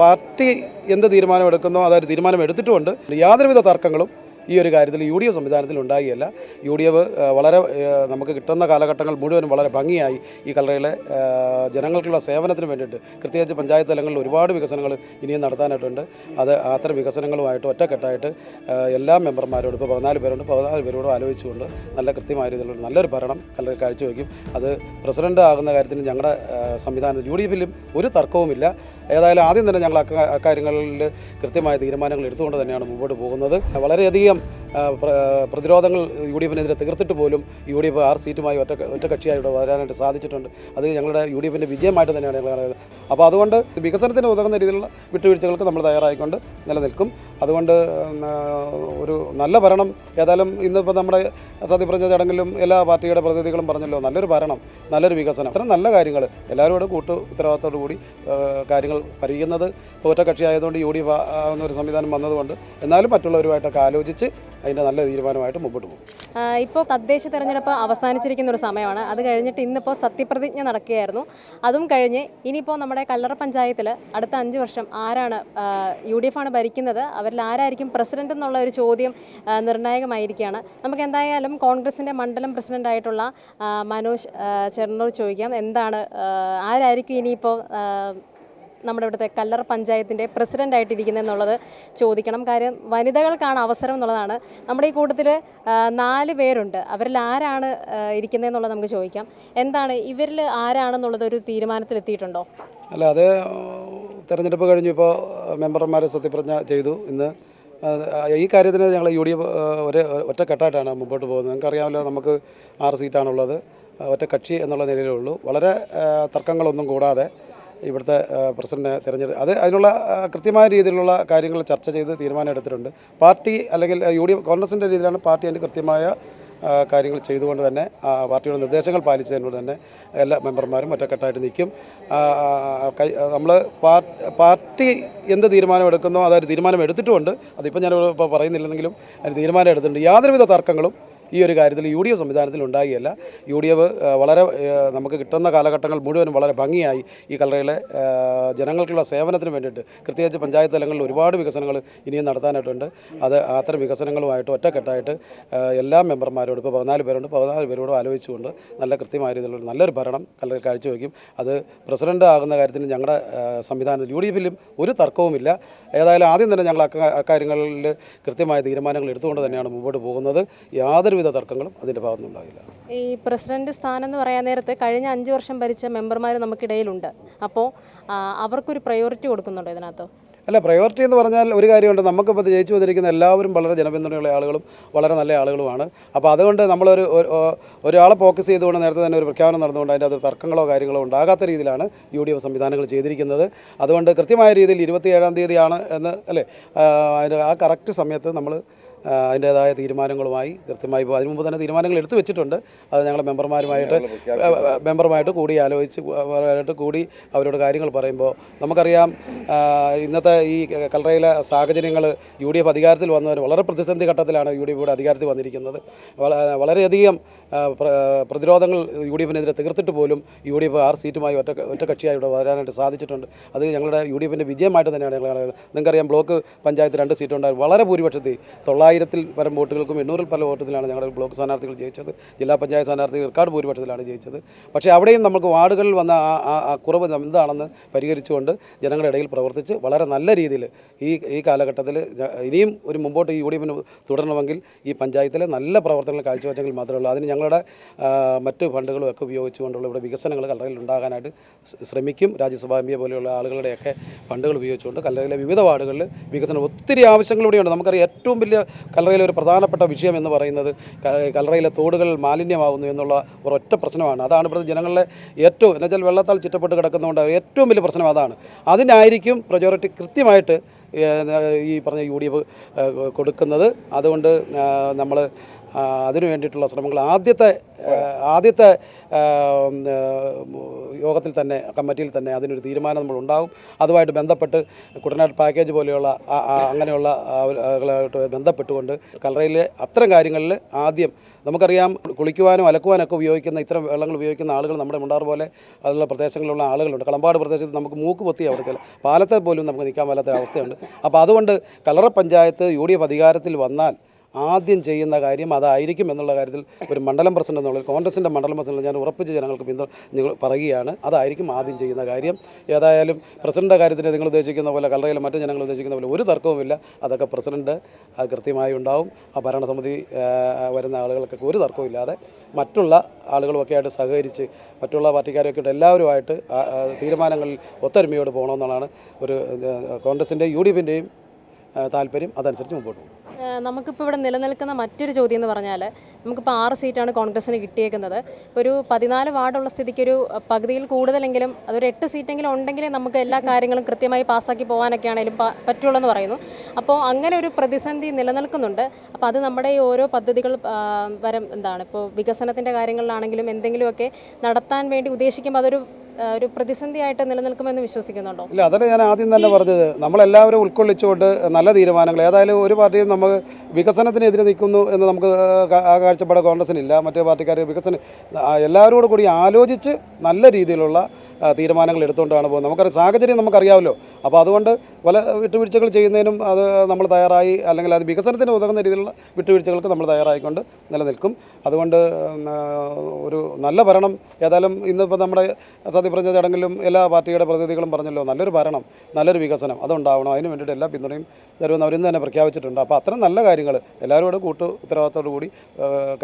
Party എന്ത് തീരുമാനമെടുക്കുന്നോ അതൊരു തീരുമാനം എടുത്തിട്ടുമുണ്ട്. യാതൊരുവിധ തർക്കങ്ങളും ഈ ഒരു കാര്യത്തിൽ UDF സംവിധാനത്തിൽ ഉണ്ടാകുകയല്ല. UDF വളരെ നമുക്ക് കിട്ടുന്ന കാലഘട്ടങ്ങൾ മുഴുവനും വളരെ ഭംഗിയായി ഈ കല്ലറയിലെ ജനങ്ങൾക്കുള്ള സേവനത്തിന് വേണ്ടിയിട്ട് പ്രത്യേകിച്ച് പഞ്ചായത്ത് തലങ്ങളിൽ ഒരുപാട് വികസനങ്ങൾ ഇനിയും നടത്താനായിട്ടുണ്ട്. അത് അത്തരം വികസനങ്ങളുമായിട്ട് ഒറ്റക്കെട്ടായിട്ട് എല്ലാ മെമ്പർമാരോടും ഇപ്പോൾ 14 പേരുണ്ട്, 14 പേരോടും ആലോചിച്ചുകൊണ്ട് നല്ല കൃത്യമായ രീതിയിലുള്ള നല്ലൊരു ഭരണം കല്ലറയിൽ കാഴ്ചവെക്കും. അത് പ്രസിഡന്റ് ആകുന്ന കാര്യത്തിൽ ഞങ്ങളുടെ സംവിധാനത്തിൽ UDFിലും ഒരു തർക്കവുമില്ല. ഏതായാലും ആദ്യം തന്നെ ഞങ്ങൾ അക്കാര്യങ്ങളിൽ കൃത്യമായ തീരുമാനങ്ങൾ എടുത്തുകൊണ്ട് തന്നെയാണ് മുമ്പോട്ട് പോകുന്നത്. വളരെയധികം പ്രതിരോധങ്ങൾ UDFിനെതിരെ തീർത്തിട്ട് പോലും UDF 6 സീറ്റുമായി ഒറ്റക്കക്ഷിയായിട്ട് വരാനായിട്ട് സാധിച്ചിട്ടുണ്ട്. അത് ഞങ്ങളുടെ UDFിൻ്റെ വിജയമായിട്ട് തന്നെയാണ് ഞങ്ങൾ. അപ്പോൾ അതുകൊണ്ട് വികസനത്തിന് ഉതകുന്ന രീതിയിലുള്ള വിട്ടുവീഴ്ചകൾക്ക് നമ്മൾ തയ്യാറായിക്കൊണ്ട് നിലനിൽക്കും. അതുകൊണ്ട് ഒരു നല്ല ഭരണം ഏതായാലും ഇന്നിപ്പോൾ നമ്മുടെ സത്യപ്രതിജ്ഞ ചടങ്ങിലും എല്ലാ പാർട്ടിയുടെ പ്രതിനിധികളും പറഞ്ഞല്ലോ, നല്ലൊരു ഭരണം, നല്ലൊരു വികസനം, അത്തരം നല്ല കാര്യങ്ങൾ എല്ലാവരോടും ഉത്തരവാദിത്തോടു കൂടി കാര്യങ്ങൾ പരിഹരിക്കുന്നത്. തോറ്റ കക്ഷിയായതുകൊണ്ട് UDF എന്നൊരു സംവിധാനം വന്നതുകൊണ്ട് എന്നാലും മറ്റുള്ളവരുമായിട്ടൊക്കെ ആലോചിച്ച് അതിൻ്റെ നല്ല തീരുമാനമായിട്ട് മുമ്പോട്ട് പോകും. ഇപ്പോൾ തദ്ദേശ തെരഞ്ഞെടുപ്പ് അവസാനിച്ചിരിക്കുന്ന ഒരു സമയമാണ്. അത് കഴിഞ്ഞിട്ട് ഇന്നിപ്പോൾ സത്യപ്രതിജ്ഞ നടക്കുകയായിരുന്നു. അതും കഴിഞ്ഞ് ഇനിയിപ്പോൾ നമ്മുടെ കല്ലറ പഞ്ചായത്തിൽ അടുത്ത 5 വർഷം ആരാണ് UDF ആണ് ഭരിക്കുന്നത്, അവരിൽ ആരായിരിക്കും പ്രസിഡന്റ് എന്നുള്ള ഒരു ചോദ്യം നിർണായകമായിരിക്കുകയാണ്. നമുക്ക് എന്തായാലും കോൺഗ്രസിൻ്റെ മണ്ഡലം പ്രസിഡൻ്റായിട്ടുള്ള മനോജ് ചെറുന്നൂർ ചോദിക്കാം, എന്താണ് ആരായിരിക്കും ഇനിയിപ്പോൾ നമ്മുടെ ഇവിടുത്തെ കല്ലറ പഞ്ചായത്തിൻ്റെ പ്രസിഡൻ്റായിട്ടിരിക്കുന്നത് എന്നുള്ളത് ചോദിക്കണം. കാര്യം വനിതകൾക്കാണ് അവസരം എന്നുള്ളതാണ്. നമ്മുടെ ഈ കൂട്ടത്തിൽ 4 പേരുണ്ട്. അവരിൽ ആരാണ് ഇരിക്കുന്നതെന്നുള്ളത് നമുക്ക് ചോദിക്കാം. എന്താണ് ഇവരിൽ ആരാണെന്നുള്ളത് ഒരു തീരുമാനത്തിലെത്തിയിട്ടുണ്ടോ? അല്ല, അത് തെരഞ്ഞെടുപ്പ് കഴിഞ്ഞു ഇപ്പോൾ മെമ്പർമാർ സത്യപ്രതിജ്ഞ ചെയ്തു. ഇന്ന് ഈ കാര്യത്തിന് ഞങ്ങൾ UDF ഒറ്റക്കെട്ടായിട്ടാണ് മുമ്പോട്ട് പോകുന്നത്. നിങ്ങൾക്കറിയാമല്ലോ, നമുക്ക് 6 സീറ്റാണുള്ളത്. ഒറ്റക്കക്ഷി എന്നുള്ള നിലയിലുള്ളൂ. വളരെ തർക്കങ്ങളൊന്നും കൂടാതെ ഇവിടുത്തെ പ്രസിഡന്റിനെ തിരഞ്ഞെടുത്ത് അതിനുള്ള കൃത്യമായ രീതിയിലുള്ള കാര്യങ്ങൾ ചർച്ച ചെയ്ത് തീരുമാനം എടുത്തിട്ടുണ്ട്. പാർട്ടി അല്ലെങ്കിൽ UDF കോൺഗ്രസിൻ്റെ രീതിയിലാണ് പാർട്ടി അതിൻ്റെ കൃത്യമായ കാര്യങ്ങൾ ചെയ്തുകൊണ്ട് തന്നെ പാർട്ടിയുടെ നിർദ്ദേശങ്ങൾ പാലിച്ചതുകൊണ്ട് തന്നെ എല്ലാ മെമ്പർമാരും ഒറ്റക്കെട്ടായിട്ട് നിൽക്കും. നമ്മൾ പാർട്ടി എന്ത് തീരുമാനം എടുക്കുന്നോ അതൊരു തീരുമാനം എടുത്തിട്ടുമുണ്ട്. അതിപ്പോൾ ഞാൻ ഇപ്പോൾ പറയുന്നില്ലെങ്കിലും അതിന് തീരുമാനം എടുത്തിട്ടുണ്ട്. യാതൊരുവിധ തർക്കങ്ങളും ഈ ഒരു കാര്യത്തിൽ UDF സംവിധാനത്തിൽ ഉണ്ടാകുകയല്ല. UDF വളരെ നമുക്ക് കിട്ടുന്ന കാലഘട്ടങ്ങൾ മുഴുവനും വളരെ ഭംഗിയായി ഈ കല്ലറയിലെ ജനങ്ങൾക്കുള്ള സേവനത്തിന് വേണ്ടിയിട്ട് പ്രത്യേകിച്ച് പഞ്ചായത്ത് തലങ്ങളിൽ ഒരുപാട് വികസനങ്ങൾ ഇനിയും നടത്താനായിട്ടുണ്ട്. അത് അത്തരം വികസനങ്ങളുമായിട്ട് ഒറ്റക്കെട്ടായിട്ട് എല്ലാ മെമ്പർമാരോടും ഇപ്പോൾ 14 പേരുണ്ട്, 14 പേരോടും ആലോചിച്ചുകൊണ്ട് നല്ല കൃത്യമായ രീതിയിലുള്ള നല്ലൊരു ഭരണം കല്ലറയിൽ കാഴ്ചവെക്കും. അത് പ്രസിഡന്റ് ആകുന്ന കാര്യത്തിൽ ഞങ്ങളുടെ സംവിധാനത്തിൽ UDFിലും ഒരു തർക്കവുമില്ല. ഏതായാലും ആദ്യം തന്നെ ഞങ്ങൾ അക്കാര്യങ്ങളിൽ കൃത്യമായ തീരുമാനങ്ങൾ എടുത്തുകൊണ്ട് തന്നെയാണ് മുമ്പോട്ട് പോകുന്നത്. യാതൊരുവിധ തർക്കങ്ങളും അതിൻ്റെ ഭാഗത്തുനിന്നുണ്ടാകില്ല. ഈ പ്രസിഡന്റ് സ്ഥാനം എന്ന് പറയാൻ നേരത്ത് കഴിഞ്ഞ 5 വർഷം ഭരിച്ച മെമ്പർമാർ നമുക്കിടയിലുണ്ട്. അപ്പോൾ അവർക്കൊരു പ്രയോറിറ്റി കൊടുക്കുന്നുണ്ടോ ഇതിനകത്ത്? അല്ല, പ്രയോറിറ്റി എന്ന് പറഞ്ഞാൽ ഒരു കാര്യമുണ്ട്. നമുക്കിപ്പോൾ ജയിച്ചു വന്നിരിക്കുന്ന എല്ലാവരും വളരെ ജനപിന്തുണയുള്ള ആളുകളും വളരെ നല്ല ആളുകളുമാണ്. അപ്പോൾ അതുകൊണ്ട് ഒരാളെ ഫോക്കസ് ചെയ്തുകൊണ്ട് നേരത്തെ തന്നെ ഒരു പ്രഖ്യാപനം നടന്നുകൊണ്ട് അതിൻ്റെ അത് തർക്കങ്ങളോ കാര്യങ്ങളോ ഉണ്ടാകാത്ത രീതിയിലാണ് UDF സംവിധാനങ്ങൾ ചെയ്തിരിക്കുന്നത്. അതുകൊണ്ട് കൃത്യമായ രീതിയിൽ 27-ാം തീയതിയാണ് എന്ന് അല്ലേ, അതിൻ്റെ ആ കറക്റ്റ് സമയത്ത് നമ്മൾ അതിൻ്റേതായ തീരുമാനങ്ങളുമായി കൃത്യമായി ഇപ്പോൾ അതിന് മുമ്പ് തന്നെ തീരുമാനങ്ങൾ എടുത്തു വെച്ചിട്ടുണ്ട്. അത് ഞങ്ങൾ മെമ്പർമായിട്ട് കൂടി ആലോചിച്ച് കൂടി അവരോട് കാര്യങ്ങൾ പറയുമ്പോൾ നമുക്കറിയാം, ഇന്നത്തെ ഈ കല്ലറയിലെ സാഹചര്യങ്ങൾ UDF അധികാരത്തിൽ വന്നവർ വളരെ പ്രതിസന്ധി ഘട്ടത്തിലാണ് UDF ഇവിടെ അധികാരത്തിൽ വന്നിരിക്കുന്നത്. വളരെയധികം പ്രതിരോധങ്ങൾ UDFിനെതിരെ തീർത്തിട്ട് പോലും UDF 6 സീറ്റുമായി ഒറ്റക്കക്ഷിയായിട്ട് വരാനായിട്ട് സാധിച്ചിട്ടുണ്ട്. അത് ഞങ്ങളുടെ UDFിൻ്റെ വിജയമായിട്ട് തന്നെയാണ് ഞങ്ങൾ. നിങ്ങൾക്കറിയാം, ബ്ലോക്ക് പഞ്ചായത്ത് 2 സീറ്റുണ്ടായിരുന്നു. വളരെ ഭൂരിപക്ഷത്തിൽ 900-ൽ പരം വോട്ടുകൾക്കും 800-ൽ പല വോട്ടിലാണ് ഞങ്ങളുടെ ബ്ലോക്ക് സ്ഥാനാർത്ഥികൾ ജയിച്ചത്. ജില്ലാ പഞ്ചായത്ത് സ്ഥാനാർത്ഥികൾ റെക്കോർഡ് ഭൂരിപക്ഷത്തിലാണ് ജയിച്ചത്. പക്ഷേ അവിടെയും നമുക്ക് വാർഡുകളിൽ വന്ന ആ കുറവ് എന്താണെന്ന് പരിഹരിച്ചുകൊണ്ട് ജനങ്ങളുടെ ഇടയിൽ പ്രവർത്തിച്ച് വളരെ നല്ല രീതിയിൽ ഈ കാലഘട്ടത്തിൽ ഇനിയും ഒരു മുമ്പോട്ട് ഈ UDFിന് തുടരണമെങ്കിൽ ഈ പഞ്ചായത്തിലെ നല്ല പ്രവർത്തനങ്ങൾ കാഴ്ചവെച്ചെങ്കിൽ മാത്രമേ ഉള്ളൂ. അതിന് ഞങ്ങളുടെ മറ്റ് ഫണ്ടുകളും ഒക്കെ ഉപയോഗിച്ചുകൊണ്ടുള്ള ഇവിടെ വികസനങ്ങൾ കല്ലറയിൽ ഉണ്ടാകാനായിട്ട് ശ്രമിക്കും. രാജ്യസഭാ MP പോലെയുള്ള ആളുകളുടെയൊക്കെ ഫണ്ടുകൾ ഉപയോഗിച്ചുകൊണ്ട് കല്ലറയിലെ വിവിധ വാർഡുകളിൽ വികസനം ഒത്തിരി ആവശ്യങ്ങൾ ഇവിടെയുണ്ട്. നമുക്കറിയാം, ഏറ്റവും വലിയ കല്ലറയിലെ ഒരു പ്രധാനപ്പെട്ട വിഷയം എന്ന് പറയുന്നത് കല്ലറയിലെ തോടുകൾ മാലിന്യമാകുന്നു എന്നുള്ള ഒരൊറ്റ പ്രശ്നമാണ്. അതാണ് ഇവിടുത്തെ ജനങ്ങളിലെ ഏറ്റവും എന്നുവെച്ചാൽ വെള്ളത്താൽ ചുറ്റപ്പെട്ട് കിടക്കുന്നതുകൊണ്ട് ഏറ്റവും വലിയ പ്രശ്നം അതാണ്. അതിനായിരിക്കും പ്രയോറിറ്റി കൃത്യമായിട്ട് ഈ പറഞ്ഞ UDF കൊടുക്കുന്നത്. അതുകൊണ്ട് നമ്മൾ അതിനു വേണ്ടിയിട്ടുള്ള ശ്രമങ്ങൾ ആദ്യത്തെ ആ, യോഗത്തിൽ തന്നെ കമ്മിറ്റിയിൽ തന്നെ അതിനൊരു തീരുമാനം നമ്മളുണ്ടാകും. അതുമായിട്ട് ബന്ധപ്പെട്ട് കുട്ടനാട് പാക്കേജ് പോലെയുള്ള അങ്ങനെയുള്ള ആളുകളായിട്ട് ബന്ധപ്പെട്ടുകൊണ്ട് കല്ലറയിലെ അത്തരം കാര്യങ്ങളിൽ ആദ്യം നമുക്കറിയാം കുളിക്കുവാനും അലക്കുവാനൊക്കെ ഉപയോഗിക്കുന്ന ഇത്തരം വെള്ളങ്ങൾ ഉപയോഗിക്കുന്ന ആളുകൾ നമ്മുടെ മുണ്ടാർ പോലെ അതുള്ള പ്രദേശങ്ങളിലുള്ള ആളുകളുണ്ട്. കളമ്പാട് പ്രദേശത്ത് നമുക്ക് മൂക്ക് പൊത്തി അവിടെ ചില പാലത്തെ പോലും നമുക്ക് നിൽക്കാൻ മേലാത്ത അവസ്ഥയുണ്ട്. അപ്പോൾ അതുകൊണ്ട് കല്ലറ പഞ്ചായത്ത് UDF അധികാരത്തിൽ വന്നാൽ ആദ്യം ചെയ്യുന്ന കാര്യം അതായിരിക്കും എന്നുള്ള കാര്യത്തിൽ ഒരു മണ്ഡലം പ്രസിഡന്റ് എന്നുള്ളത് കോൺഗ്രസിൻ്റെ മണ്ഡലം പ്രസിഡന്റ് ഞാൻ ഉറപ്പിച്ച് ജനങ്ങൾക്ക് നിങ്ങൾ പറയുകയാണ്. അതായിരിക്കും ആദ്യം ചെയ്യുന്ന കാര്യം. ഏതായാലും പ്രസിഡന്റിൻ്റെ കാര്യത്തിന് നിങ്ങൾ ഉദ്ദേശിക്കുന്ന പോലെ കല്ലറയിലെ മറ്റു ജനങ്ങൾ ഉദ്ദേശിക്കുന്ന പോലെ ഒരു തർക്കവുമില്ല. അതൊക്കെ പ്രസിഡന്റ് അത് കൃത്യമായി ഉണ്ടാവും. ആ ഭരണസമിതി വരുന്ന ആളുകൾക്കൊക്കെ ഒരു തർക്കവുമില്ലാതെ മറ്റുള്ള ആളുകളുമൊക്കെ ആയിട്ട് സഹകരിച്ച് മറ്റുള്ള പാർട്ടിക്കാരൊക്കെ ആയിട്ട് എല്ലാവരുമായിട്ട് തീരുമാനങ്ങളിൽ ഒത്തൊരുമയോട് പോകണമെന്നുള്ളതാണ് ഒരു കോൺഗ്രസിൻ്റെയും UDFിൻ്റെയും താല്പര്യം. അതനുസരിച്ച് മുമ്പോട്ട് പോകും. നമുക്കിപ്പോൾ ഇവിടെ നിലനിൽക്കുന്ന മറ്റൊരു ചോദ്യം എന്ന് പറഞ്ഞാൽ നമുക്കിപ്പോൾ 6 സീറ്റാണ് കോൺഗ്രസ്സിന് കിട്ടിയേക്കുന്നത്. ഒരു 14 വാർഡുള്ള സ്ഥിതിക്ക് ഒരു പകുതിയിൽ കൂടുതലെങ്കിലും അതൊരു 8 സീറ്റെങ്കിലും ഉണ്ടെങ്കിൽ നമുക്ക് എല്ലാ കാര്യങ്ങളും കൃത്യമായി പാസ്സാക്കി പോകാനൊക്കെ ആണെങ്കിലും പറ്റുള്ളൂ എന്ന് പറയുന്നു. അപ്പോൾ അങ്ങനെ ഒരു പ്രതിസന്ധി നിലനിൽക്കുന്നുണ്ട്. അപ്പോൾ അത് നമ്മുടെ ഈ ഓരോ പദ്ധതികൾ എന്താണ് ഇപ്പോൾ വികസനത്തിൻ്റെ കാര്യങ്ങളിലാണെങ്കിലും എന്തെങ്കിലുമൊക്കെ നടത്താൻ വേണ്ടി ഉദ്ദേശിക്കുമ്പോൾ അതൊരു ഒരു പ്രതിസന്ധിയായിട്ട് നിലനിൽക്കുമെന്ന് വിശ്വസിക്കുന്നുണ്ടോ? ഇല്ല, അതല്ലേ ഞാൻ ആദ്യം തന്നെ പറഞ്ഞത്. നമ്മളെല്ലാവരും ഉൾക്കൊള്ളിച്ചുകൊണ്ട് നല്ല തീരുമാനങ്ങൾ ഏതായാലും ഒരു പാർട്ടിയും നമുക്ക് വികസനത്തിനെതിരെ നിൽക്കുന്നു എന്ന് നമുക്ക് ആ കാഴ്ചപ്പാട് കോൺഗ്രസിനില്ല. മറ്റു പാർട്ടിക്കാർ എല്ലാവരോടും കൂടി ആലോചിച്ച് നല്ല രീതിയിലുള്ള തീരുമാനങ്ങൾ എടുത്തുകൊണ്ടാണ് പോകുന്നത്. നമുക്കറിയാം സാഹചര്യം നമുക്കറിയാമല്ലോ. അപ്പോൾ അതുകൊണ്ട് പല വിട്ടുവീഴ്ചകൾ ചെയ്യുന്നതിനും അത് നമ്മൾ തയ്യാറായി, അല്ലെങ്കിൽ അത് വികസനത്തിന് ഉതകുന്ന രീതിയിലുള്ള വിട്ടുവീഴ്ചകൾക്ക് നമ്മൾ തയ്യാറായിക്കൊണ്ട് നിലനിൽക്കും. അതുകൊണ്ട് ഒരു നല്ല ഭരണം ഏതായാലും ഇന്നിപ്പോൾ നമ്മുടെ സത്യപ്രതിജ്ഞ ചടങ്ങിലും എല്ലാ പാർട്ടിയുടെ പ്രതിനിധികളും പറഞ്ഞല്ലോ, നല്ലൊരു ഭരണം നല്ലൊരു വികസനം അതുണ്ടാവണം, അതിന് വേണ്ടിയിട്ട് എല്ലാ പിന്തുണയും തരുമെന്ന് അവരിന്ന് തന്നെ പ്രഖ്യാപിച്ചിട്ടുണ്ട്. അപ്പോൾ അത്തരം നല്ല കാര്യങ്ങൾ എല്ലാവരോടും ഉത്തരവാദിത്തോടു കൂടി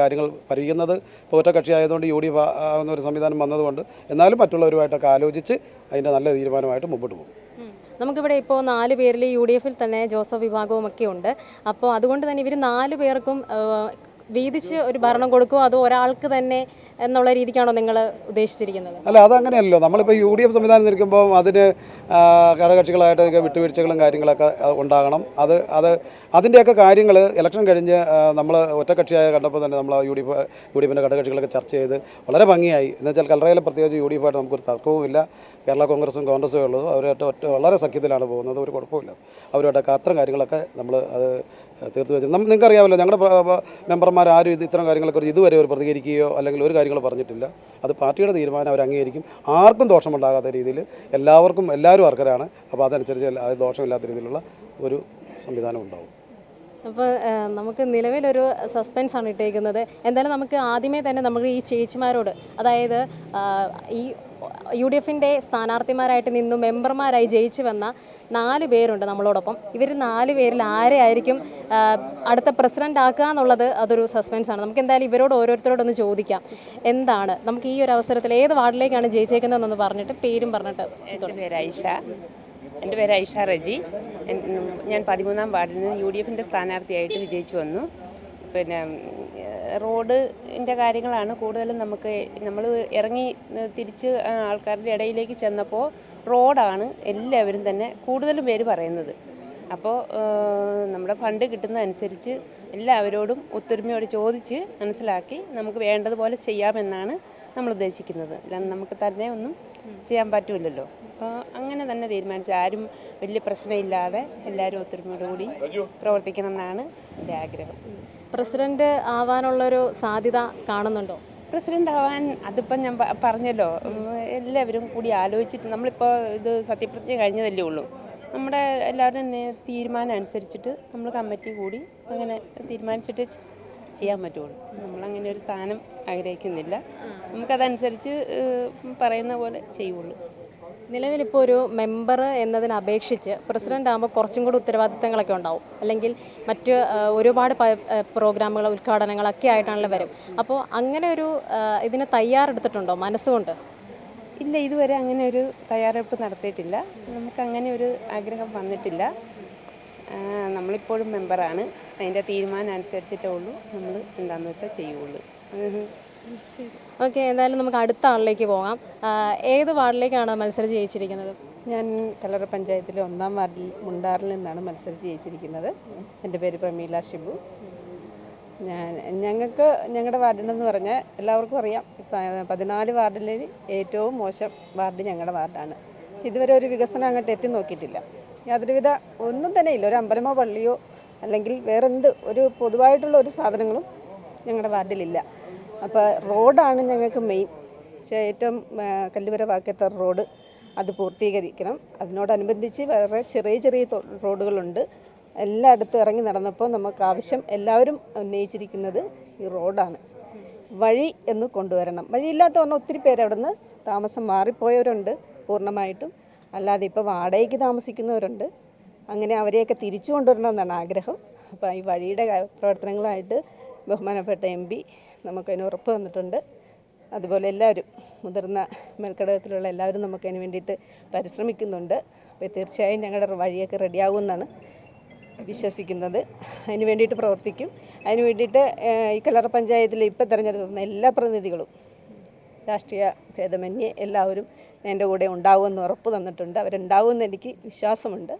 കാര്യങ്ങൾ പരിഹരിക്കുന്നത് ഇപ്പോൾ ഒറ്റ കക്ഷിയായതുകൊണ്ട് UDF എന്നൊരു സംവിധാനം വന്നതുകൊണ്ട് എന്നാലും മറ്റുള്ളവരുമായിട്ടൊക്കെ ആലോചിച്ച് അതിൻ്റെ നല്ല തീരുമാനമായിട്ട് മുമ്പോട്ട് പോകും. നമുക്കിവിടെ ഇപ്പോൾ 4 പേരിൽ UDFിൽ തന്നെ ജോസഫ് വിഭാഗവും ഒക്കെ ഉണ്ട്. അപ്പോൾ അതുകൊണ്ട് തന്നെ ഇവർ 4 പേർക്കും വീതിച്ച് ഒരു ഭരണം കൊടുക്കുമോ അതോ ഒരാൾക്ക് തന്നെ എന്നുള്ള രീതിക്കാണോ നിങ്ങൾ ഉദ്ദേശിച്ചിരിക്കുന്നത്? അല്ല, അതങ്ങനെയല്ലോ. നമ്മളിപ്പോൾ UDF സംവിധാനം നിൽക്കുമ്പോൾ അതിന് ഘടകകക്ഷികളായിട്ട് വിട്ടുവീഴ്ചകളും കാര്യങ്ങളൊക്കെ ഉണ്ടാകണം. അതിൻ്റെയൊക്കെ കാര്യങ്ങൾ ഇലക്ഷൻ കഴിഞ്ഞ് നമ്മൾ ഒറ്റക്കക്ഷിയായ കണ്ടപ്പോൾ തന്നെ നമ്മൾ UDFിൻ്റെ ഘടകകക്ഷികളൊക്കെ ചർച്ച ചെയ്ത് വളരെ ഭംഗിയായി. എന്നുവെച്ചാൽ കല്ലറയിലെ പ്രത്യേകിച്ച് UDFായിട്ട് നമുക്കൊരു തർക്കവുമില്ല. കേരള കോൺഗ്രസും ഉള്ളതും അവരുമായിട്ട് വളരെ സഖ്യത്തിലാണ് പോകുന്നത്. ഒരു കുഴപ്പമില്ല. അവരുമായിട്ടൊക്കെ അത്തരം കാര്യങ്ങളൊക്കെ നമ്മൾ അത് തീർത്തു വെച്ചു. നിങ്ങൾക്കറിയാമല്ലോ, ഞങ്ങളുടെ മെമ്പർമാർ ആരും ഇത്തരം കാര്യങ്ങളെക്കുറിച്ച് ഇതുവരെ ഒരു പ്രതികരിക്കുകയോ അല്ലെങ്കിൽ ഒരു കാര്യങ്ങൾ പറഞ്ഞിട്ടില്ല. അത് പാർട്ടിയുടെ തീരുമാനം അവർ അംഗീകരിക്കും. ആർക്കും ദോഷമുണ്ടാകാത്ത രീതിയിൽ എല്ലാവരും ആർക്കരാണ്. അപ്പോൾ അതനുസരിച്ച് അത് ദോഷമില്ലാത്ത രീതിയിലുള്ള ഒരു സംവിധാനം ഉണ്ടാവും. അപ്പോൾ നമുക്ക് നിലവിലൊരു സസ്പെൻസാണ് ഇട്ടേക്കുന്നത്. എന്തായാലും നമുക്ക് ആദ്യമേ തന്നെ നമുക്ക് ഈ ചേച്ചിമാരോട്, അതായത് ഈ UDFിൻ്റെ സ്ഥാനാർത്ഥിമാരായിട്ട് നിന്നും മെമ്പർമാരായി ജയിച്ചു വന്ന 4 പേരുണ്ട് നമ്മളോടൊപ്പം. ഇവർ 4 പേരിൽ ആരെയായിരിക്കും അടുത്ത പ്രസിഡന്റ് ആക്കുക എന്നുള്ളത് അതൊരു സസ്പെൻസാണ്. നമുക്ക് എന്തായാലും ഇവരോട് ഓരോരുത്തരോടൊന്ന് ചോദിക്കാം. എന്താണ് നമുക്ക് ഈ ഒരു അവസരത്തിൽ ഏത് വാർഡിലേക്കാണ് ജയിച്ചേക്കുന്നതെന്നൊന്ന് പറഞ്ഞിട്ട് പേരും പറഞ്ഞിട്ട്. എൻ്റെ പേര് ഐഷ റജി. ഞാൻ 13-ാം വാർഡിൽ നിന്ന് UDFിൻ്റെ സ്ഥാനാർത്ഥിയായിട്ട് വിജയിച്ചു വന്നു. പിന്നെ റോഡിൻ്റെ കാര്യങ്ങളാണ് കൂടുതലും നമ്മൾ ഇറങ്ങി തിരിച്ച് ആൾക്കാരുടെ ഇടയിലേക്ക് ചെന്നപ്പോൾ റോഡാണ് എല്ലാവരും തന്നെ കൂടുതലും പേര് പറയുന്നത്. അപ്പോൾ നമ്മുടെ ഫണ്ട് കിട്ടുന്നതനുസരിച്ച് എല്ലാവരോടും ഒത്തൊരുമയോട് ചോദിച്ച് മനസ്സിലാക്കി നമുക്ക് വേണ്ടതുപോലെ ചെയ്യാമെന്നാണ് നമ്മൾ ഉദ്ദേശിക്കുന്നത്. അല്ലാതെ നമുക്ക് തന്നെ ഒന്നും ചെയ്യാൻ പറ്റില്ലല്ലോ. അപ്പോൾ അങ്ങനെ തന്നെ തീരുമാനിച്ചു. ആരും വലിയ പ്രശ്നമില്ലാതെ എല്ലാവരും ഒത്തൊരുമയോടുകൂടി പ്രവർത്തിക്കണം എന്നാണ് എൻ്റെ ആഗ്രഹം. പ്രസിഡന്റ് ആവാനുള്ളൊരു സാധ്യത കാണുന്നുണ്ടോ? പ്രസിഡന്റ് ആവാൻ അതിപ്പം ഞാൻ പറഞ്ഞല്ലോ, എല്ലാവരും കൂടി ആലോചിച്ചിട്ട് നമ്മളിപ്പോൾ ഇത് സത്യപ്രതിജ്ഞ കഴിഞ്ഞതല്ലേ ഉള്ളൂ. നമ്മുടെ എല്ലാവരുടെയും തീരുമാനം അനുസരിച്ചിട്ട് നമ്മൾ കമ്മിറ്റി കൂടി അങ്ങനെ തീരുമാനിച്ചിട്ട് ചെയ്യാൻ പറ്റുള്ളൂ. നമ്മളങ്ങനെ ഒരു സ്ഥാനം ആഗ്രഹിക്കുന്നില്ല. നമുക്കതനുസരിച്ച് പറയുന്ന പോലെ ചെയ്യുള്ളൂ. നിലവിലിപ്പോൾ ഒരു മെമ്പർ എന്നതിനപേക്ഷിച്ച് പ്രസിഡന്റ് ആകുമ്പോൾ കുറച്ചും കൂടി ഉത്തരവാദിത്തങ്ങളൊക്കെ ഉണ്ടാവും. അല്ലെങ്കിൽ മറ്റ് ഒരുപാട് പ്രോഗ്രാമുകൾ ഉദ്ഘാടനങ്ങളൊക്കെ ആയിട്ടാണല്ലോ വരും. അപ്പോൾ അങ്ങനെ ഒരു ഇതിന് തയ്യാറെടുത്തിട്ടുണ്ടോ മനസ്സുകൊണ്ട്? ഇല്ല, ഇതുവരെ അങ്ങനെ ഒരു തയ്യാറെടുപ്പ് നടത്തിയിട്ടില്ല. നമുക്കങ്ങനെ ഒരു ആഗ്രഹം വന്നിട്ടില്ല. നമ്മളിപ്പോഴും മെമ്പറാണ്. അതിൻ്റെ തീരുമാനം അനുസരിച്ചിട്ടേ ഉള്ളൂ നമ്മൾ എന്താണെന്ന് വെച്ചാൽ ചെയ്യുള്ളൂ. ഓക്കെ, എന്തായാലും നമുക്ക് അടുത്ത ആളിലേക്ക് പോകാം. ഏത് വാർഡിലേക്കാണ് മത്സരിച്ച് ജയിച്ചിരിക്കുന്നത്? ഞാൻ കല്ലറ പഞ്ചായത്തിലെ 1-ാം വാർഡിൽ മുണ്ടാറിൽ നിന്നാണ് മത്സരിച്ച് ജയിച്ചിരിക്കുന്നത്. എൻ്റെ പേര് പ്രമീല ഷിബു. ഞങ്ങൾക്ക് ഞങ്ങളുടെ വാർഡിനെന്ന് പറഞ്ഞാൽ എല്ലാവർക്കും അറിയാം, 14 വാർഡിൽ ഏറ്റവും മോശം വാർഡ് ഞങ്ങളുടെ വാർഡാണ്. ഇതുവരെ ഒരു വികസനം അങ്ങോട്ട് എത്തി നോക്കിയിട്ടില്ല. യാതൊരുവിധ ഒന്നും തന്നെ ഇല്ല. ഒരു അമ്പലമോ പള്ളിയോ അല്ലെങ്കിൽ വേറെന്ത് ഒരു പൊതുവായിട്ടുള്ള ഒരു സാധനങ്ങളും ഞങ്ങളുടെ വാർഡിലില്ല. അപ്പോൾ റോഡാണ് ഞങ്ങൾക്ക് മെയിൻ. പക്ഷേ ഏറ്റവും കല്ലുവര വാക്കത്തർ റോഡ് അത് പൂർത്തീകരിക്കണം. അതിനോടനുബന്ധിച്ച് വേറെ ചെറിയ ചെറിയ റോഡുകളുണ്ട്. എല്ലായിടത്തും ഇറങ്ങി നടന്നപ്പോൾ നമുക്ക് ആവശ്യം എല്ലാവരും ഉന്നയിച്ചിരിക്കുന്നത് ഈ റോഡാണ്. വഴി എന്ന് കൊണ്ടുവരണം. വഴിയില്ലാത്ത പറഞ്ഞാൽ ഒത്തിരി പേര് അവിടെ നിന്ന് താമസം മാറിപ്പോയവരുണ്ട് പൂർണ്ണമായിട്ടും. അല്ലാതെ ഇപ്പോൾ വാടകയ്ക്ക് താമസിക്കുന്നവരുണ്ട്. അങ്ങനെ അവരെയൊക്കെ തിരിച്ചു കൊണ്ടുവരണമെന്നാണ് ആഗ്രഹം. അപ്പോൾ ഈ വഴിയുടെ പ്രവർത്തനങ്ങളായിട്ട് ബഹുമാനപ്പെട്ട MP നമുക്കതിന് ഉറപ്പ് തന്നിട്ടുണ്ട്. അതുപോലെ എല്ലാവരും മുതിർന്ന മേൽഘടകത്തിലുള്ള എല്ലാവരും നമുക്കതിന് വേണ്ടിയിട്ട് പരിശ്രമിക്കുന്നുണ്ട്. അപ്പോൾ തീർച്ചയായും ഞങ്ങളുടെ വഴിയൊക്കെ റെഡിയാകുമെന്നാണ് വിശ്വസിക്കുന്നത്. അതിന് വേണ്ടിയിട്ട് പ്രവർത്തിക്കും. അതിന് വേണ്ടിയിട്ട് ഈ കല്ലറ പഞ്ചായത്തിൽ ഇപ്പോൾ തിരഞ്ഞെടുക്കുന്ന എല്ലാ പ്രതിനിധികളും രാഷ്ട്രീയ ഭേദമന്യേ എല്ലാവരും എൻ്റെ കൂടെ ഉണ്ടാവുമെന്ന് ഉറപ്പ് തന്നിട്ടുണ്ട്. അവരുണ്ടാവുമെന്ന് എനിക്ക് വിശ്വാസമുണ്ട്.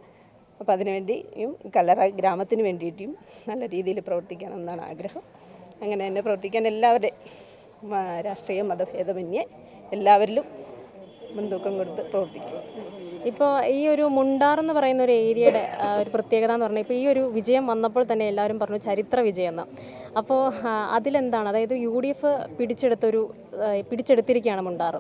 അപ്പോൾ അതിനുവേണ്ടിയും കല്ലറ ഗ്രാമത്തിന് വേണ്ടിയിട്ടും നല്ല രീതിയിൽ പ്രവർത്തിക്കണമെന്നാണ് ആഗ്രഹം. അങ്ങനെ തന്നെ പ്രവർത്തിക്കാൻ എല്ലാവരുടെയും രാഷ്ട്രീയ മതഭേദമന്യേ എല്ലാവരിലും മുൻതൂക്കം കൊടുത്ത് പ്രവർത്തിക്കും. ഇപ്പോൾ ഈ ഒരു മുണ്ടാർ എന്ന് പറയുന്ന ഒരു ഏരിയയുടെ ഒരു പ്രത്യേകത എന്ന് പറഞ്ഞാൽ ഇപ്പോൾ ഈ ഒരു വിജയം വന്നപ്പോൾ തന്നെ എല്ലാവരും പറഞ്ഞു ചരിത്ര വിജയം എന്ന്. അപ്പോൾ അതിലെന്താണ്, അതായത് UDF പിടിച്ചെടുത്തിരിക്കുകയാണ് മുണ്ടാർ.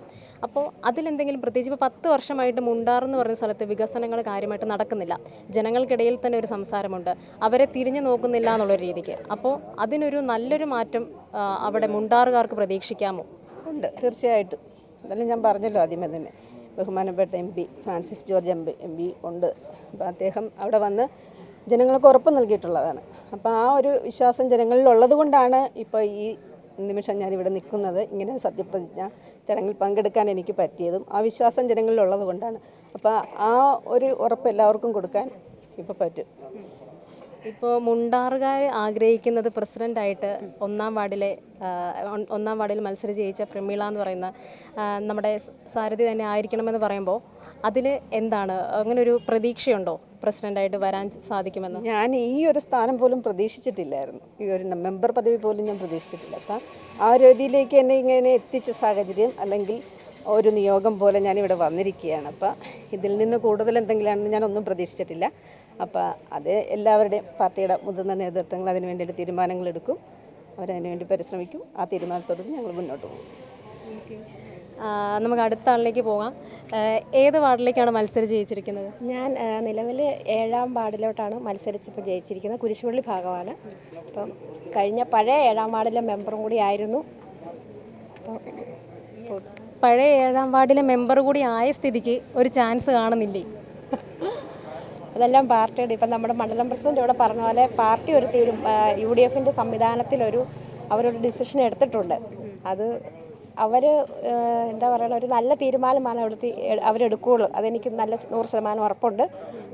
അപ്പോൾ അതിലെന്തെങ്കിലും പ്രത്യേകിച്ച് ഇപ്പോൾ 10 വർഷമായിട്ട് മുണ്ടാർ എന്ന് പറയുന്ന സ്ഥലത്ത് വികസനങ്ങൾ കാര്യമായിട്ട് നടക്കുന്നില്ല. ജനങ്ങൾക്കിടയിൽ തന്നെ ഒരു സംസാരമുണ്ട്, അവരെ തിരിഞ്ഞു നോക്കുന്നില്ല എന്നുള്ള രീതിക്ക്. അപ്പോൾ അതിനൊരു നല്ലൊരു മാറ്റം അവിടെ മുണ്ടാറുകാർക്ക് പ്രതീക്ഷിക്കാമോ? ഉണ്ട്, തീർച്ചയായിട്ടും. അതെല്ലാം ഞാൻ പറഞ്ഞല്ലോ ആദ്യമേ തന്നെ. ബഹുമാനപ്പെട്ട MP ഫ്രാൻസിസ് ജോർജ് MP ഉണ്ട്. അപ്പോൾ അദ്ദേഹം അവിടെ വന്ന് ജനങ്ങൾക്ക് ഉറപ്പ് നൽകിയിട്ടുള്ളതാണ്. അപ്പോൾ ആ ഒരു വിശ്വാസം ജനങ്ങളിലുള്ളത് കൊണ്ടാണ് ഇപ്പോൾ ഈ നിമിഷം ഞാനിവിടെ നിൽക്കുന്നത്. ഇങ്ങനെ സത്യപ്രതിജ്ഞ ചടങ്ങിൽ പങ്കെടുക്കാൻ എനിക്ക് പറ്റിയതും ആ വിശ്വാസം ജനങ്ങളിലുള്ളത് കൊണ്ടാണ്. അപ്പോൾ ആ ഒരു ഉറപ്പ് എല്ലാവർക്കും കൊടുക്കാൻ ഇപ്പോൾ പറ്റും. ഇപ്പോൾ മുണ്ടാറുകാർ ആഗ്രഹിക്കുന്നത് പ്രസിഡൻ്റായിട്ട് ഒന്നാം വാർഡിൽ മത്സരിച്ച് ജയിച്ച പ്രമീള എന്ന് പറയുന്ന നമ്മുടെ സാരഥി തന്നെ ആയിരിക്കണമെന്ന് പറയുമ്പോൾ അതിൽ എന്താണ്, അങ്ങനെ ഒരു പ്രതീക്ഷയുണ്ടോ പ്രസിഡൻ്റായിട്ട് വരാൻ സാധിക്കുമെന്ന്? ഞാൻ ഈ ഒരു സ്ഥാനം പോലും പ്രതീക്ഷിച്ചിട്ടില്ലായിരുന്നു. ഈ ഒരു മെമ്പർ പദവി പോലും ഞാൻ പ്രതീക്ഷിച്ചിട്ടില്ല. അപ്പം ആ ഒരു രീതിയിലേക്ക് എന്നെ ഇങ്ങനെ എത്തിച്ച സാഹചര്യം അല്ലെങ്കിൽ ഒരു നിയോഗം പോലെ ഞാനിവിടെ വന്നിരിക്കുകയാണ്. അപ്പം ഇതിൽ നിന്ന് കൂടുതൽ എന്തെങ്കിലുമാണെന്ന് ഞാനൊന്നും പ്രതീക്ഷിച്ചിട്ടില്ല. അപ്പോൾ അത് എല്ലാവരുടെയും പാർട്ടിയുടെ മുതിർന്ന നേതൃത്വങ്ങൾ അതിന് വേണ്ടിയിട്ട് തീരുമാനങ്ങളെടുക്കും. അവരതിനു വേണ്ടി പരിശ്രമിക്കും. ആ തീരുമാനത്തോട് ഞങ്ങൾ മുന്നോട്ട് പോകും. നമുക്ക് അടുത്ത ആളിലേക്ക് പോകാം. ഏത് വാർഡിലേക്കാണ് മത്സരിച്ച് ജയിച്ചിരിക്കുന്നത്? ഞാൻ നിലവിൽ 7ാം വാർഡിലോട്ടാണ് മത്സരിച്ചിപ്പോൾ ജയിച്ചിരിക്കുന്നത്. കുരിശുപള്ളി ഭാഗമാണ്. അപ്പം പഴയ 7ാം വാർഡിലെ മെമ്പറും കൂടി ആയിരുന്നു. പഴയ 7ാം വാർഡിലെ മെമ്പർ കൂടി ആയ സ്ഥിതിക്ക് ഒരു ചാൻസ് കാണുന്നില്ലേ? അതെല്ലാം പാർട്ടിയുടെ, ഇപ്പം നമ്മുടെ മണ്ഡലം പ്രസിഡന്റ് ഇവിടെ പറഞ്ഞ പോലെ പാർട്ടി ഒരു UDFൻ്റെ സംവിധാനത്തിലൊരു അവരൊരു ഡിസിഷൻ എടുത്തിട്ടുണ്ട്. അത് അവർ എന്താ പറയുക, ഒരു നല്ല തീരുമാനമാണ് അവരെടുക്കുകയുള്ളൂ. അതെനിക്ക് നല്ല 100% ഉറപ്പുണ്ട്.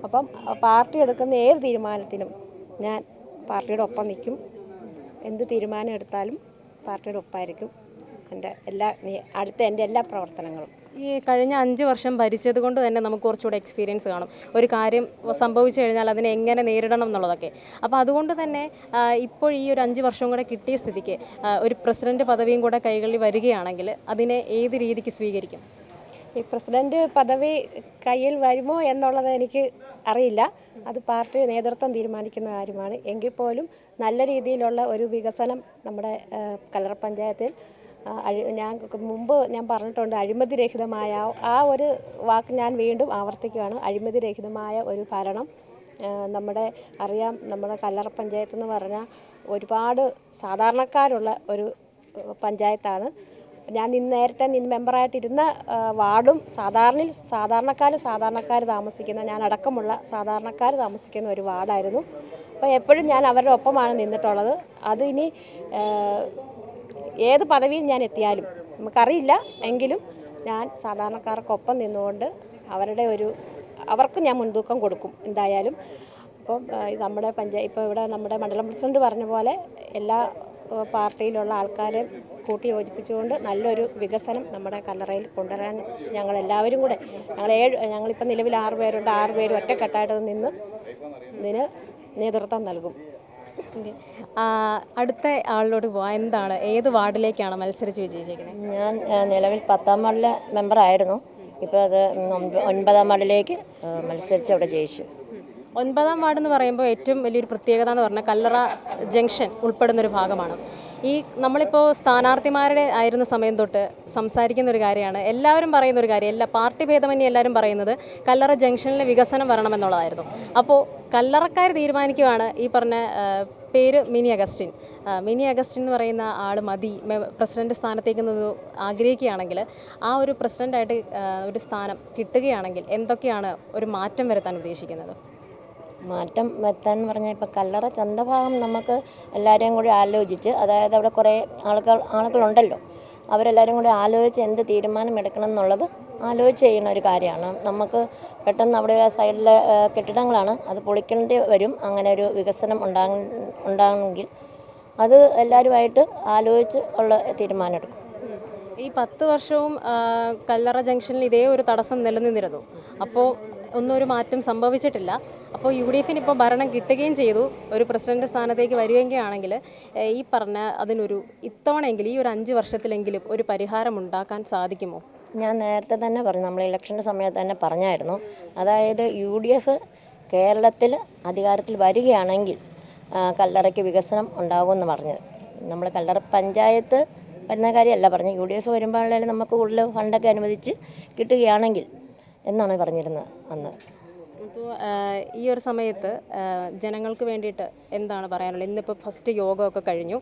അപ്പം പാർട്ടി എടുക്കുന്ന ഏത് തീരുമാനത്തിനും ഞാൻ പാർട്ടിയുടെ ഒപ്പം നിൽക്കും. എന്ത് തീരുമാനം എടുത്താലും പാർട്ടിയുടെ ഒപ്പമായിരിക്കും എൻ്റെ എല്ലാ പ്രവർത്തനങ്ങളും. ഈ കഴിഞ്ഞ 5 വർഷം ഭരിച്ചത് കൊണ്ട് തന്നെ നമുക്ക് കുറച്ചുകൂടെ എക്സ്പീരിയൻസ് കാണും. ഒരു കാര്യം സംഭവിച്ചു കഴിഞ്ഞാൽ അതിനെ എങ്ങനെ നേരിടണം എന്നുള്ളതൊക്കെ. അപ്പോൾ അതുകൊണ്ട് തന്നെ ഇപ്പോൾ ഈ ഒരു 5 വർഷവും കൂടെ കിട്ടിയ സ്ഥിതിക്ക് ഒരു പ്രസിഡന്റ് പദവിയും കൂടെ കൈകളിൽ വരികയാണെങ്കിൽ അതിനെ ഏത് രീതിക്ക് സ്വീകരിക്കും? ഈ പ്രസിഡന്റ് പദവി കയ്യിൽ വരുമോ എന്നുള്ളത് എനിക്ക് അറിയില്ല. അത് പാർട്ടി നേതൃത്വം തീരുമാനിക്കുന്ന കാര്യമാണ്. എങ്കിൽ പോലും നല്ല രീതിയിലുള്ള ഒരു വികസനം നമ്മുടെ കല്ലറ പഞ്ചായത്തിൽ മുമ്പ് ഞാൻ പറഞ്ഞിട്ടുണ്ട്. അഴിമതിരഹിതമായ ആ ഒരു വാക്ക് ഞാൻ വീണ്ടും ആവർത്തിക്കുകയാണ്. അഴിമതിരഹിതമായ ഒരു ഭരണം നമ്മുടെ കല്ലറ പഞ്ചായത്ത് എന്ന് പറഞ്ഞാൽ ഒരുപാട് സാധാരണക്കാരുള്ള ഒരു പഞ്ചായത്താണ്. ഞാൻ നേരത്തെ മെമ്പറായിട്ടിരുന്ന വാർഡും സാധാരണക്കാർ താമസിക്കുന്ന, ഞാൻ അടക്കമുള്ള സാധാരണക്കാർ താമസിക്കുന്ന ഒരു വാർഡായിരുന്നു. അപ്പോൾ എപ്പോഴും ഞാൻ അവരുടെ ഒപ്പമാണ് നിന്നിട്ടുള്ളത്. അത് ഇനി ഏത് പദവിയിൽ ഞാൻ എത്തിയാലും നമുക്കറിയില്ല, എങ്കിലും ഞാൻ സാധാരണക്കാർക്കൊപ്പം നിന്നുകൊണ്ട് അവർക്ക് ഞാൻ മുൻതൂക്കം കൊടുക്കും എന്തായാലും. അപ്പം നമ്മുടെ ഇപ്പോൾ ഇവിടെ നമ്മുടെ മണ്ഡലം പ്രസിഡന്റ് പറഞ്ഞ പോലെ എല്ലാ പാർട്ടിയിലുള്ള ആൾക്കാരെ കൂട്ടി യോജിപ്പിച്ചുകൊണ്ട് നല്ലൊരു വികസനം നമ്മുടെ കല്ലറയിൽ കൊണ്ടുവരാൻ ഞങ്ങളെല്ലാവരും കൂടെ ഞങ്ങളിപ്പോൾ നിലവിൽ 6 പേരുണ്ട്. 6 പേരും ഒറ്റക്കെട്ടായിട്ട് നിന്ന് ഇതിന് നേതൃത്വം നൽകും. ഓക്കെ. അടുത്ത ആളിലോട്ട് പോവാം. എന്താണ്, ഏത് വാർഡിലേക്കാണ് മത്സരിച്ച് വിജയിച്ചേക്കുന്നത്? ഞാൻ നിലവിൽ 10-ാം വാർഡിലെ മെമ്പറായിരുന്നു. ഇപ്പോൾ അത് 9-ാം വാർഡിലേക്ക് മത്സരിച്ച് അവിടെ ജയിച്ചു. 9-ാം വാർഡ് എന്ന് പറയുമ്പോൾ ഏറ്റവും വലിയൊരു പ്രത്യേകത എന്ന് പറഞ്ഞാൽ കല്ലറ ജംഗ്ഷൻ ഉൾപ്പെടുന്നൊരു ഭാഗമാണ്. ഈ നമ്മളിപ്പോൾ സ്ഥാനാർത്ഥിമാരുടെ ആയിരുന്ന സമയം തൊട്ട് സംസാരിക്കുന്ന ഒരു കാര്യമാണ്, എല്ലാവരും പറയുന്ന ഒരു കാര്യം, എല്ലാ പാർട്ടി ഭേദമന്യേ എല്ലാവരും പറയുന്നത് കല്ലറ ജംഗ്ഷനിലെ വികസനം വരണമെന്നുള്ളതായിരുന്നു. അപ്പോൾ കല്ലറക്കാർ തീരുമാനിക്കുവാണ് ഈ പറഞ്ഞ പേര് മിനി അഗസ്റ്റിൻ. മിനി അഗസ്റ്റിൻ എന്ന് പറയുന്ന ആൾ മതി പ്രസിഡന്റ് സ്ഥാനത്തേക്ക് നിന്ന് ആഗ്രഹിക്കുകയാണെങ്കിൽ, ആ ഒരു പ്രസിഡൻ്റായിട്ട് ഒരു സ്ഥാനം കിട്ടുകയാണെങ്കിൽ എന്തൊക്കെയാണ് ഒരു മാറ്റം വരുത്താൻ ഉദ്ദേശിക്കുന്നത്? മാറ്റം വരുത്താൻ പറഞ്ഞാൽ ഇപ്പോൾ കല്ലറ ചന്തഭാഗം നമുക്ക് എല്ലാവരെയും കൂടി ആലോചിച്ച്, അതായത് അവിടെ കുറേ ആളുകളുണ്ടല്ലോ, അവരെല്ലാവരും കൂടി ആലോചിച്ച് എന്ത് തീരുമാനം എടുക്കണം എന്നുള്ളത് ആലോചിച്ച് ചെയ്യുന്ന ഒരു കാര്യമാണ്. നമുക്ക് പെട്ടെന്ന് അവിടെ സൈഡിലെ കെട്ടിടങ്ങളാണ്, അത് പൊളിക്കേണ്ടി വരും. അങ്ങനെ ഒരു വികസനം ഉണ്ടാകണമെങ്കിൽ അത് എല്ലാവരുമായിട്ട് ആലോചിച്ച് ഉള്ള തീരുമാനം എടുക്കും. ഈ 10 വർഷവും കല്ലറ ജംഗ്ഷനിൽ ഇതേ ഒരു തടസ്സം നിലനിന്നിരുന്നു. അപ്പോൾ ഒന്നും ഒരു മാറ്റം സംഭവിച്ചിട്ടില്ല. അപ്പോൾ UDF ഇപ്പോൾ ഭരണം കിട്ടുകയും ചെയ്തു, ഒരു പ്രസിഡന്റ് സ്ഥാനത്തേക്ക് വരികയാണെങ്കിൽ ഈ പറഞ്ഞ അതിനൊരു ഇത്തവണയെങ്കിലും ഈ ഒരു 5 വർഷത്തിലെങ്കിലും ഒരു പരിഹാരം ഉണ്ടാക്കാൻ സാധിക്കുമോ? ഞാൻ നേരത്തെ തന്നെ പറഞ്ഞു, നമ്മൾ ഇലക്ഷൻ്റെ സമയത്ത് തന്നെ പറഞ്ഞായിരുന്നു. അതായത് UDF കേരളത്തിൽ അധികാരത്തിൽ വരികയാണെങ്കിൽ കല്ലറയ്ക്ക് വികസനം ഉണ്ടാകുമെന്ന് പറഞ്ഞത്. നമ്മൾ കല്ലറ പഞ്ചായത്ത് വരുന്ന കാര്യമല്ല പറഞ്ഞത്, UDF വരുമ്പോഴാണെങ്കിലും നമുക്ക് കൂടുതൽ ഫണ്ടൊക്കെ അനുവദിച്ച് കിട്ടുകയാണെങ്കിൽ എന്നാണ് പറഞ്ഞിരുന്നത് അന്ന്. അപ്പോൾ ഈ ഒരു സമയത്ത് ജനങ്ങൾക്ക് വേണ്ടിയിട്ട് എന്താണ് പറയാനുള്ളത്? ഇന്നിപ്പോൾ ഫസ്റ്റ് യോഗമൊക്കെ കഴിഞ്ഞു.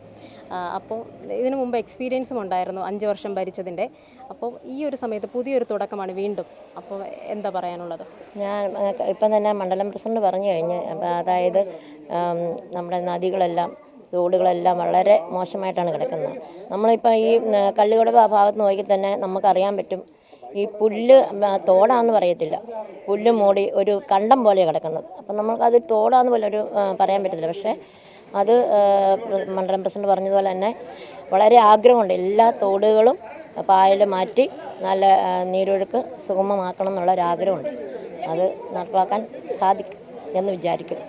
അപ്പോൾ ഇതിനു മുമ്പ് എക്സ്പീരിയൻസും ഉണ്ടായിരുന്നു 5 വർഷം ഭരിച്ചതിൻ്റെ. അപ്പോൾ ഈ ഒരു സമയത്ത് പുതിയൊരു തുടക്കമാണ് വീണ്ടും. അപ്പോൾ എന്താ പറയാനുള്ളത്? ഞാൻ ഇപ്പം തന്നെ മണ്ഡലം പ്രസിഡന്റ് പറഞ്ഞു കഴിഞ്ഞ്, അതായത് നമ്മുടെ നദികളെല്ലാം തോടുകളെല്ലാം വളരെ മോശമായിട്ടാണ് കിടക്കുന്നത്. നമ്മളിപ്പോൾ ഈ കള്ളികോട് ഭാഗത്ത് നോക്കി തന്നെ നമുക്കറിയാൻ പറ്റും, ഈ പുല്ല് തോടാന്ന് പറയത്തില്ല, പുല്ല് മൂടി ഒരു കണ്ടം പോലെ കിടക്കുന്നത്. അപ്പം നമുക്കത് തോടാന്ന് പോലെ ഒരു പറയാൻ പറ്റത്തില്ല. പക്ഷേ അത് മണ്ഡലം പ്രസിഡന്റ് പറഞ്ഞതുപോലെ തന്നെ വളരെ ആഗ്രഹമുണ്ട്, എല്ലാ തോടുകളും പായൽ മാറ്റി നല്ല നീരൊഴുക്ക് സുഗമമാക്കണം എന്നുള്ളൊരാഗ്രഹമുണ്ട്. അത് നടപ്പാക്കാൻ സാധിക്കും എന്ന് വിചാരിക്കുന്നു.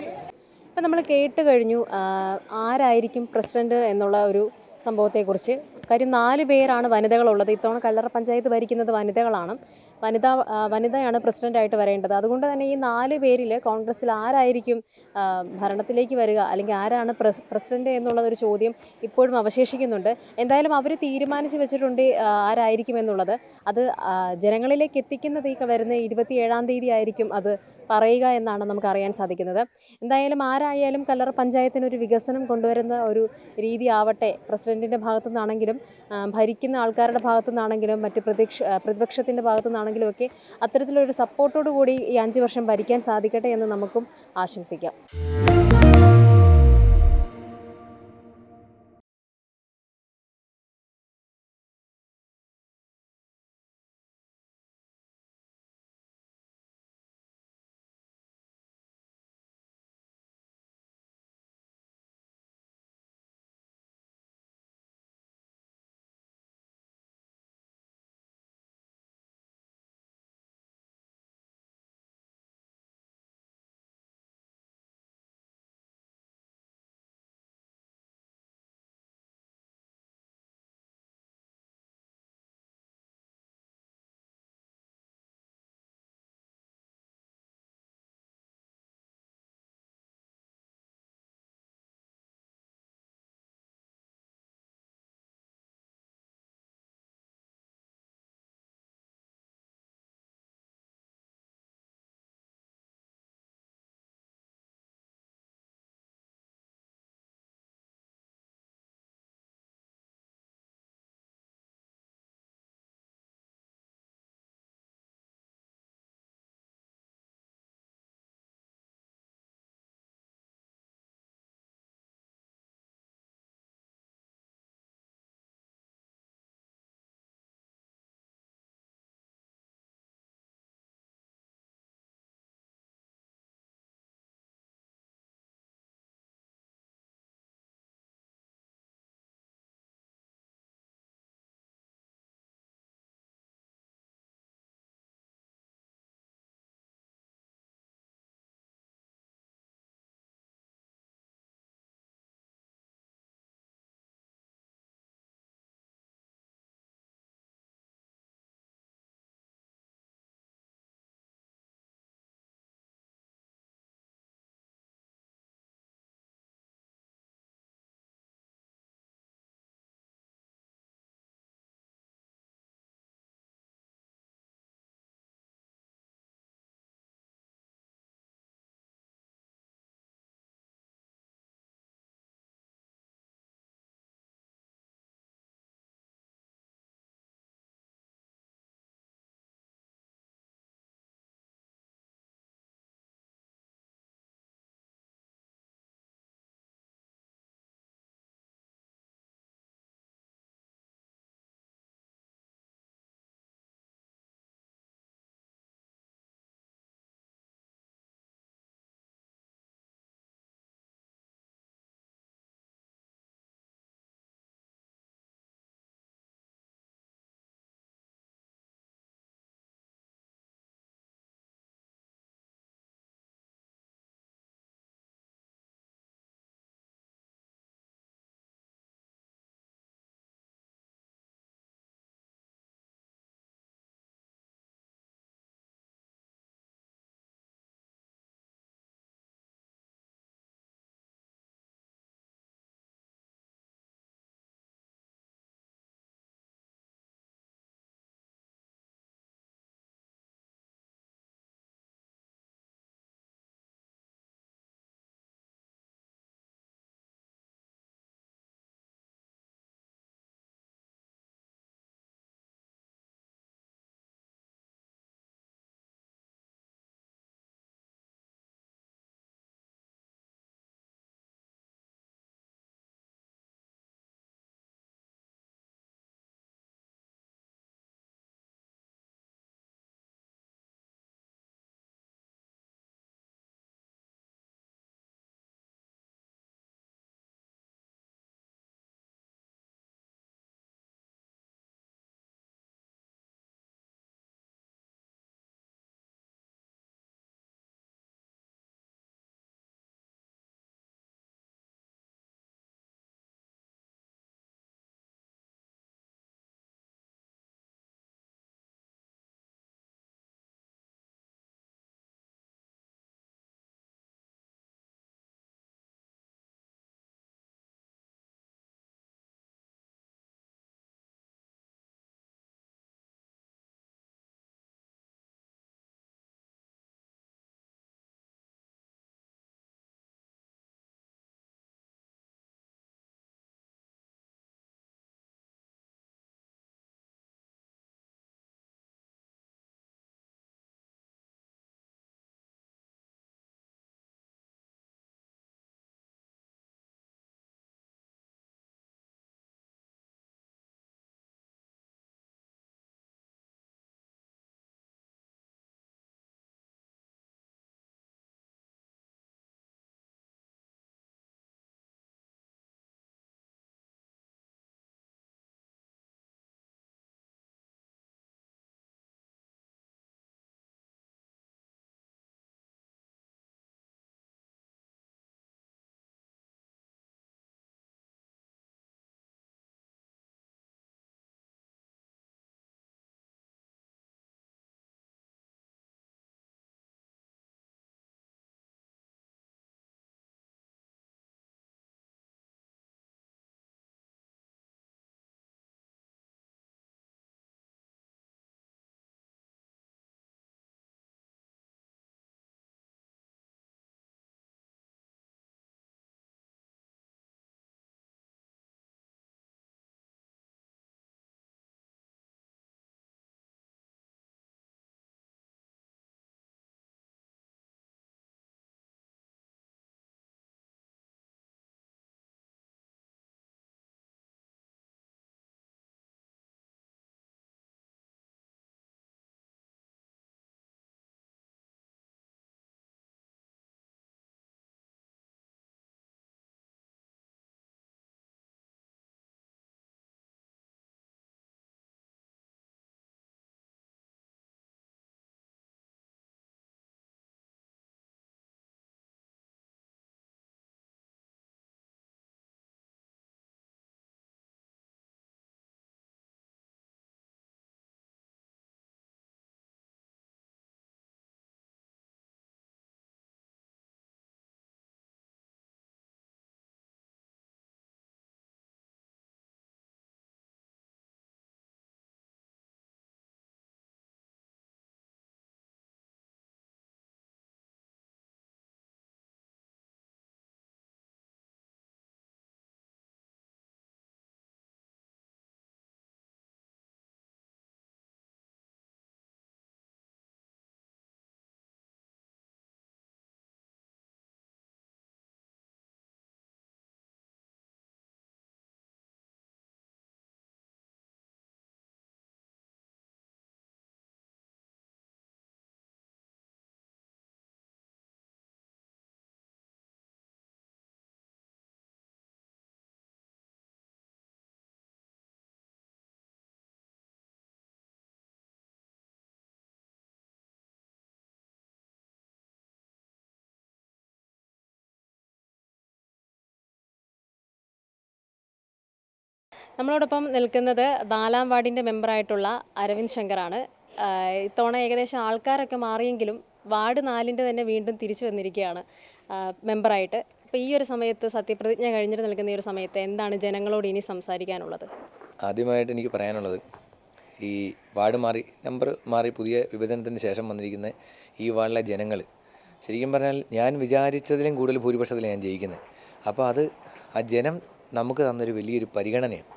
ഇപ്പം നമ്മൾ കേട്ട് കഴിഞ്ഞു ആരായിരിക്കും പ്രസിഡന്റ് എന്നുള്ള ഒരു സംഭവത്തെക്കുറിച്ച്. കാര്യം 4 പേരാണ് വനിതകളുള്ളത്. ഇത്തവണ കല്ലറ പഞ്ചായത്ത് ഭരിക്കുന്നത് വനിതകളാണ്. വനിതയാണ് പ്രസിഡൻ്റായിട്ട് വരേണ്ടത്. അതുകൊണ്ട് തന്നെ ഈ 4 പേരിൽ കോൺഗ്രസ്സിൽ ആരായിരിക്കും ഭരണത്തിലേക്ക് വരിക, അല്ലെങ്കിൽ ആരാണ് പ്രസിഡന്റ് എന്നുള്ളതൊരു ചോദ്യം ഇപ്പോഴും അവശേഷിക്കുന്നുണ്ട്. എന്തായാലും അവർ തീരുമാനിച്ച് വെച്ചിട്ടുണ്ട് ആരായിരിക്കും എന്നുള്ളത്. അത് ജനങ്ങളിലേക്ക് എത്തിക്കുന്നത് ഈ വരുന്ന 27-ാം തീയതി ആയിരിക്കും അത് പറയുക എന്നാണ് നമുക്ക് അറിയാൻ സാധിക്കുന്നത്. എന്തായാലും ആരായാലും കല്ലറ പഞ്ചായത്തിനൊരു വികസനം കൊണ്ടുവരുന്ന ഒരു രീതി ആവട്ടെ, പ്രസിഡന്റിൻ്റെ ഭാഗത്തു നിന്നാണെങ്കിലും ഭരിക്കുന്ന ആൾക്കാരുടെ ഭാഗത്തു നിന്നാണെങ്കിലും മറ്റ് പ്രതിപക്ഷത്തിൻ്റെ ഭാഗത്തു നിന്നാണെങ്കിലും ഒക്കെ അത്തരത്തിലൊരു സപ്പോർട്ടോടു കൂടി ഈ 5 വർഷം ഭരിക്കാൻ സാധിക്കട്ടെ എന്ന് നമുക്കും ആശംസിക്കാം. നമ്മളോടൊപ്പം നിൽക്കുന്നത് 4-ാം വാർഡിൻ്റെ മെമ്പറായിട്ടുള്ള അരവിന്ദ് ശങ്കറാണ്. ഇത്തവണ ഏകദേശം ആൾക്കാരൊക്കെ മാറിയെങ്കിലും വാർഡ് 4-ൻ്റെ തന്നെ വീണ്ടും തിരിച്ചു വന്നിരിക്കുകയാണ് മെമ്പറായിട്ട്. അപ്പോൾ ഈ ഒരു സമയത്ത്, സത്യപ്രതിജ്ഞ കഴിഞ്ഞിട്ട് നിൽക്കുന്ന ഈ ഒരു സമയത്ത് എന്താണ് ജനങ്ങളോട് ഇനി സംസാരിക്കാനുള്ളത്? ആദ്യമായിട്ട് എനിക്ക് പറയാനുള്ളത്, ഈ വാർഡ് മാറി, നമ്പർ മാറി, പുതിയ വിഭജനത്തിന് ശേഷം വന്നിരിക്കുന്ന ഈ വാർഡിലെ ജനങ്ങൾ, ശരിക്കും പറഞ്ഞാൽ ഞാൻ വിചാരിച്ചതിലും കൂടുതൽ ഭൂരിപക്ഷത്തിൽ ഞാൻ ജയിക്കുന്നത്. അപ്പോൾ അത് ആ ജനം നമുക്ക് തന്നൊരു വലിയൊരു പരിഗണനയാണ്.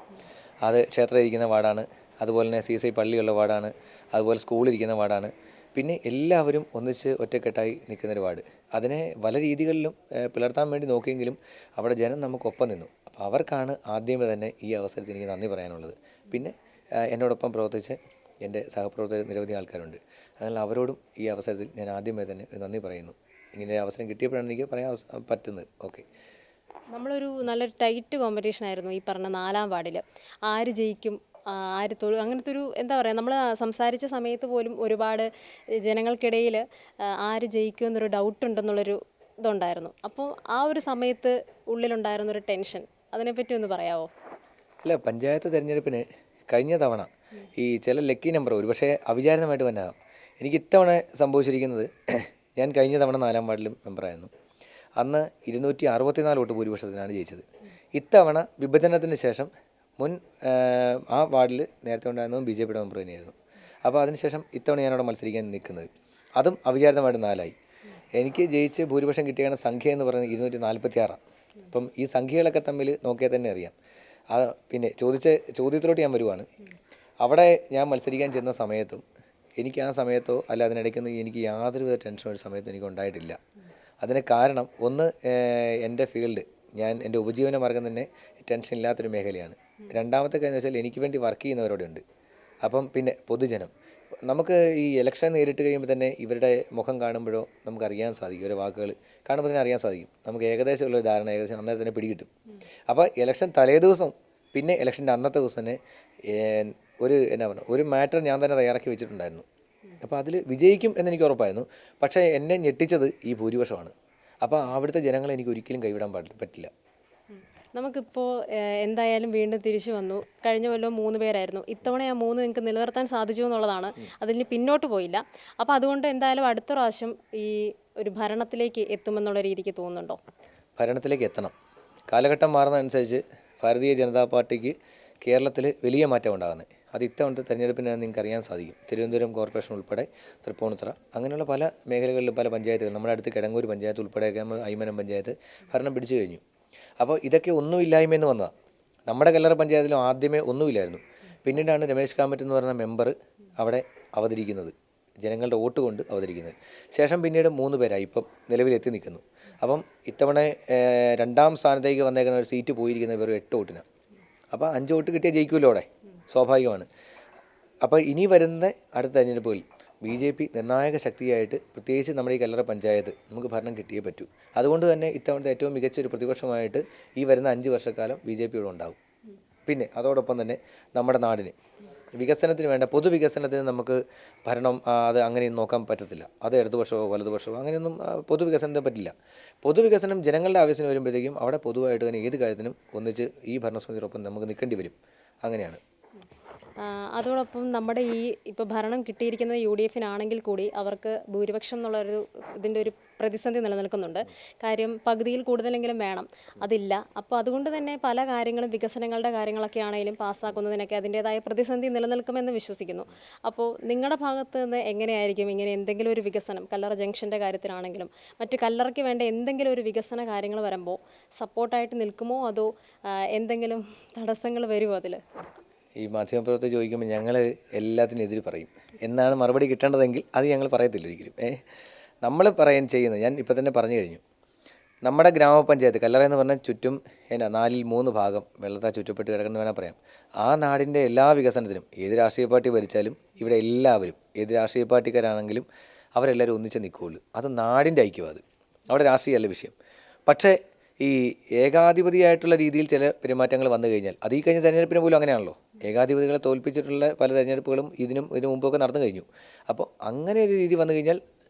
അത് ക്ഷേത്രം ഇരിക്കുന്ന വാർഡാണ്, അതുപോലെ തന്നെ CSI പള്ളിയുള്ള വാർഡാണ്, അതുപോലെ സ്കൂളിരിക്കുന്ന വാർഡാണ്. പിന്നെ എല്ലാവരും ഒന്നിച്ച് ഒറ്റക്കെട്ടായി നിൽക്കുന്നൊരു വാർഡ്. അതിനെ പല രീതികളിലും പിളർത്താൻ വേണ്ടി നോക്കിയെങ്കിലും അവിടെ ജനം നമുക്കൊപ്പം നിന്നു. അപ്പോൾ അവർക്കാണ് ആദ്യമേ തന്നെ ഈ അവസരത്തിൽ എനിക്ക് നന്ദി പറയാനുള്ളത്. പിന്നെ എന്നോടൊപ്പം പ്രവർത്തിച്ച് എൻ്റെ സഹപ്രവർത്തകർ നിരവധി ആൾക്കാരുണ്ട്. അതിനാൽ അവരോടും ഈ അവസരത്തിൽ ഞാൻ ആദ്യമേ തന്നെ നന്ദി പറയുന്നു. ഇങ്ങനെ അവസരം കിട്ടിയപ്പോഴാണ് എനിക്ക് പറയാൻ പറ്റുന്നത്. ഓക്കെ. നമ്മളൊരു നല്ലൊരു ടൈറ്റ് കോമ്പറ്റീഷൻ ആയിരുന്നു ഈ പറഞ്ഞ 4-ാം വാർഡിൽ. ആര് ജയിക്കും, ആര് അങ്ങനത്തെ ഒരു എന്താ പറയുക, നമ്മൾ സംസാരിച്ച സമയത്ത് പോലും ഒരുപാട് ജനങ്ങൾക്കിടയിൽ ആര് ജയിക്കും എന്നൊരു ഡൗട്ട് ഉണ്ടെന്നുള്ളൊരു ഇതുണ്ടായിരുന്നു. അപ്പോൾ ആ ഒരു സമയത്ത് ഉള്ളിലുണ്ടായിരുന്നൊരു ടെൻഷൻ, അതിനെപ്പറ്റി ഒന്ന് പറയാമോ? അല്ല, പഞ്ചായത്ത് തിരഞ്ഞെടുപ്പിന് കഴിഞ്ഞ തവണ ഈ ചില ലക്കി നമ്പർ ഒരുപക്ഷെ അവിചാരിതമായിട്ട് വന്നാകാം. എനിക്ക് ഇത്തവണ സംഭവിച്ചിരിക്കുന്നത്, ഞാൻ കഴിഞ്ഞ തവണ 4-ാം വാർഡിലും മെമ്പറായിരുന്നു. അന്ന് 264 വോട്ട് ഭൂരിപക്ഷത്തിനാണ് ജയിച്ചത്. ഇത്തവണ വിഭജനത്തിന് ശേഷം ആ വാർഡിൽ നേരത്തെ ഉണ്ടായിരുന്നതും BJPയുടെ മെമ്പർ തന്നെയായിരുന്നു. അപ്പോൾ അതിനുശേഷം ഇത്തവണ ഞാനവിടെ മത്സരിക്കാൻ നിൽക്കുന്നത്, അതും അവിചാരിതമായിട്ട് 4ആയി. എനിക്ക് ജയിച്ച് ഭൂരിപക്ഷം കിട്ടിയാണ് സംഖ്യ എന്ന് പറയുന്നത് 246. അപ്പം ഈ സംഖ്യകളൊക്കെ തമ്മിൽ നോക്കിയാൽ തന്നെ അറിയാം. പിന്നെ ചോദ്യത്തിലോട്ട് ഞാൻ വരുവാണ്. അവിടെ ഞാൻ മത്സരിക്കാൻ ചെന്ന സമയത്തും എനിക്ക് ആ സമയത്തോ അല്ല അതിനിടയ്ക്കൊന്നും എനിക്ക് യാതൊരുവിധ ടെൻഷനും ഒരു സമയത്തും എനിക്ക് ഉണ്ടായിട്ടില്ല. അതിന് കാരണം, ഒന്ന്, എൻ്റെ ഫീൽഡ്, ഞാൻ എൻ്റെ ഉപജീവന മാർഗം തന്നെ ടെൻഷൻ ഇല്ലാത്തൊരു മേഖലയാണ്. രണ്ടാമത്തെ കാര്യം വെച്ചാൽ എനിക്ക് വേണ്ടി വർക്ക് ചെയ്യുന്നവരോടെ ഉണ്ട്. അപ്പം പിന്നെ പൊതുജനം, നമുക്ക് ഈ ഇലക്ഷൻ നേരിട്ട് കഴിയുമ്പോൾ തന്നെ ഇവരുടെ മുഖം കാണുമ്പോഴോ നമുക്കറിയാൻ സാധിക്കും, ഇവരുടെ വാക്കുകൾ കാണുമ്പോൾ തന്നെ അറിയാൻ സാധിക്കും. നമുക്ക് ഏകദേശമുള്ളൊരു ധാരണ ഏകദേശം അന്നേരം തന്നെ പിടികിട്ടും. അപ്പോൾ ഇലക്ഷൻ തലേ ദിവസം, പിന്നെ ഇലക്ഷൻ്റെ അന്നത്തെ ദിവസം തന്നെ ഒരു മാറ്റർ ഞാൻ തന്നെ തയ്യാറാക്കി വെച്ചിട്ടുണ്ടായിരുന്നു. അപ്പോൾ അതിൽ വിജയിക്കും എന്നെനിക്ക് ഉറപ്പായിരുന്നു. പക്ഷേ എന്നെ ഞെട്ടിച്ചത് ഈ ഭൂരിപക്ഷമാണ്. അപ്പോൾ അവിടുത്തെ ജനങ്ങളെ എനിക്ക് ഒരിക്കലും കൈവിടാൻ പറ്റില്ല. നമുക്കിപ്പോൾ എന്തായാലും വീണ്ടും തിരിച്ചു വന്നു. കഴിഞ്ഞ കൊല്ലം 3 പേരായിരുന്നു. ഇത്തവണ ആ 3 നിങ്ങൾക്ക് നിലനിർത്താൻ സാധിച്ചു എന്നുള്ളതാണ്. അതിന് പിന്നോട്ട് പോയില്ല. അപ്പോൾ അതുകൊണ്ട് എന്തായാലും അടുത്ത പ്രാവശ്യം ഈ ഒരു ഭരണത്തിലേക്ക് എത്തുമെന്നുള്ള രീതിക്ക് തോന്നുന്നുണ്ടോ? ഭരണത്തിലേക്ക് എത്തണം. കാലഘട്ടം മാറുന്നതനുസരിച്ച് ഭാരതീയ ജനതാ പാർട്ടിക്ക് കേരളത്തിൽ വലിയ മാറ്റം ഉണ്ടാകുന്നത്. അത് ഇത്തവണത്തെ തെരഞ്ഞെടുപ്പിനാണ് നിങ്ങൾക്ക് അറിയാൻ സാധിക്കും. തിരുവനന്തപുരം കോർപ്പറേഷൻ ഉൾപ്പെടെ, തൃപ്പൂണിത്തുറ, അങ്ങനെയുള്ള പല മേഖലകളിലും പല പഞ്ചായത്തുകൾ, നമ്മുടെ അടുത്ത് കിടങ്ങൂർ പഞ്ചായത്ത് ഉൾപ്പെടെയൊക്കെ അയ്മനം പഞ്ചായത്ത് ഭരണം പിടിച്ചു കഴിഞ്ഞു. അപ്പോൾ ഇതൊക്കെ ഒന്നുമില്ലായ്മയെന്ന് വന്നതാണ്. നമ്മുടെ കല്ലറ പഞ്ചായത്തിലും ആദ്യമേ ഒന്നുമില്ലായിരുന്നു. പിന്നീടാണ് രമേശ് കാമറ്റ് എന്ന് പറയുന്ന മെമ്പർ അവിടെ അവതരിക്കുന്നത്, ജനങ്ങളുടെ വോട്ട് കൊണ്ട് അവതരിക്കുന്നത്. ശേഷം പിന്നീട് 3 പേരായി ഇപ്പം നിലവിലെത്തി നിൽക്കുന്നു. അപ്പം ഇത്തവണ 2ാം സ്ഥാനത്തേക്ക് വന്നേക്കുന്ന ഒരു സീറ്റ് പോയിരിക്കുന്നത് വെറും 8 വോട്ടിനാണ്. അപ്പോൾ 5 വോട്ട് കിട്ടിയാൽ ജയിക്കുമല്ലോ അവിടെ, സ്വാഭാവികമാണ്. അപ്പോൾ ഇനി വരുന്ന അടുത്ത തെരഞ്ഞെടുപ്പുകളിൽ BJP നിർണായക ശക്തിയായിട്ട്, പ്രത്യേകിച്ച് നമ്മുടെ ഈ കല്ലറ പഞ്ചായത്ത് നമുക്ക് ഭരണം കിട്ടിയേ പറ്റൂ. അതുകൊണ്ട് തന്നെ ഇത്തവണത്തെ ഏറ്റവും മികച്ചൊരു പ്രതിപക്ഷമായിട്ട് ഈ വരുന്ന 5 വർഷക്കാലം BJP ഇവിടെ ഉണ്ടാകും. പിന്നെ അതോടൊപ്പം തന്നെ നമ്മുടെ നാടിന് വികസനത്തിന് വേണ്ട, പൊതുവികസനത്തിന് നമുക്ക് ഭരണം അത് അങ്ങനെയൊന്നും നോക്കാൻ പറ്റത്തില്ല. അത് ഇടതുപക്ഷമോ വലതുപക്ഷമോ അങ്ങനെയൊന്നും പൊതുവികസനത്തിന് പറ്റില്ല. പൊതുവികസനം ജനങ്ങളുടെ ആവശ്യത്തിന് വരുമ്പോഴത്തേക്കും അവിടെ പൊതുവായിട്ട് തന്നെ ഏത് കാര്യത്തിനും ഒന്നിച്ച് ഈ ഭരണസമിതിയോടൊപ്പം നമുക്ക് നിൽക്കേണ്ടി വരും. അങ്ങനെയാണ്. അതോടൊപ്പം നമ്മുടെ ഈ ഇപ്പോൾ ഭരണം കിട്ടിയിരിക്കുന്നത് UDFനാണെങ്കിൽ കൂടി അവർക്ക് ഭൂരിപക്ഷം എന്നുള്ളൊരു ഇതിൻ്റെ ഒരു പ്രതിസന്ധി നിലനിൽക്കുന്നുണ്ട്. കാര്യം പകുതിയിൽ കൂടുതലെങ്കിലും വേണം, അതില്ല. അപ്പോൾ അതുകൊണ്ട് തന്നെ പല കാര്യങ്ങളും, വികസനങ്ങളുടെ കാര്യങ്ങളൊക്കെ ആണെങ്കിലും പാസ്സാക്കുന്നതിനൊക്കെ അതിൻ്റേതായ പ്രതിസന്ധി നിലനിൽക്കുമെന്ന് വിശ്വസിക്കുന്നു. അപ്പോൾ നിങ്ങളുടെ ഭാഗത്ത് നിന്ന് എങ്ങനെയായിരിക്കും ഇങ്ങനെ എന്തെങ്കിലും ഒരു വികസനം, കല്ലറ ജംഗ്ഷൻ്റെ കാര്യത്തിലാണെങ്കിലും മറ്റ് കല്ലറയ്ക്ക് വേണ്ട എന്തെങ്കിലും ഒരു വികസന കാര്യങ്ങൾ വരുമ്പോൾ സപ്പോർട്ടായിട്ട് നിൽക്കുമോ, അതോ എന്തെങ്കിലും തടസ്സങ്ങൾ വരുമോ അതിൽ? ഈ മാധ്യമപ്രവർത്തകർ ചോദിക്കുമ്പോൾ ഞങ്ങൾ എല്ലാത്തിനും എതിര് പറയും എന്നാണ് മറുപടി കിട്ടേണ്ടതെങ്കിൽ അത് ഞങ്ങൾ പറയത്തില്ല ഒരിക്കലും. നമ്മൾ ചെയ്യുന്നത് ഞാൻ ഇപ്പം തന്നെ പറഞ്ഞു കഴിഞ്ഞു. നമ്മുടെ ഗ്രാമപഞ്ചായത്ത് കല്ലറ എന്ന് പറഞ്ഞാൽ ചുറ്റും 4ൽ 3 ഭാഗം വെള്ളത്താൽ ചുറ്റപ്പെട്ട് കിടക്കുന്ന വേണം പറയാം. ആ നാടിൻ്റെ എല്ലാ വികസനത്തിനും ഏത് രാഷ്ട്രീയ പാർട്ടി ഭരിച്ചാലും ഇവിടെ എല്ലാവരും, ഏത് രാഷ്ട്രീയ പാർട്ടിക്കാരാണെങ്കിലും അവരെല്ലാവരും ഒന്നിച്ച് നിൽക്കുകയുള്ളൂ. അത് നാടിൻ്റെ ഐക്യവാദം, അവിടെ രാഷ്ട്രീയമല്ല വിഷയം. പക്ഷേ ഈ ഏകാധിപതിയായിട്ടുള്ള രീതിയിൽ ചില പെരുമാറ്റങ്ങൾ വന്നു കഴിഞ്ഞാൽ, അത് ഈ കഴിഞ്ഞ തെരഞ്ഞെടുപ്പിന് പോലും അങ്ങനെയാണല്ലോ, ഏകാധിപതികളെ തോൽപ്പിച്ചിട്ടുള്ള പല തെരഞ്ഞെടുപ്പുകളും ഇതിനു മുമ്പൊക്കെ നടന്നു കഴിഞ്ഞു. അപ്പോൾ അങ്ങനെ ഒരു രീതി വന്നു കഴിഞ്ഞാൽ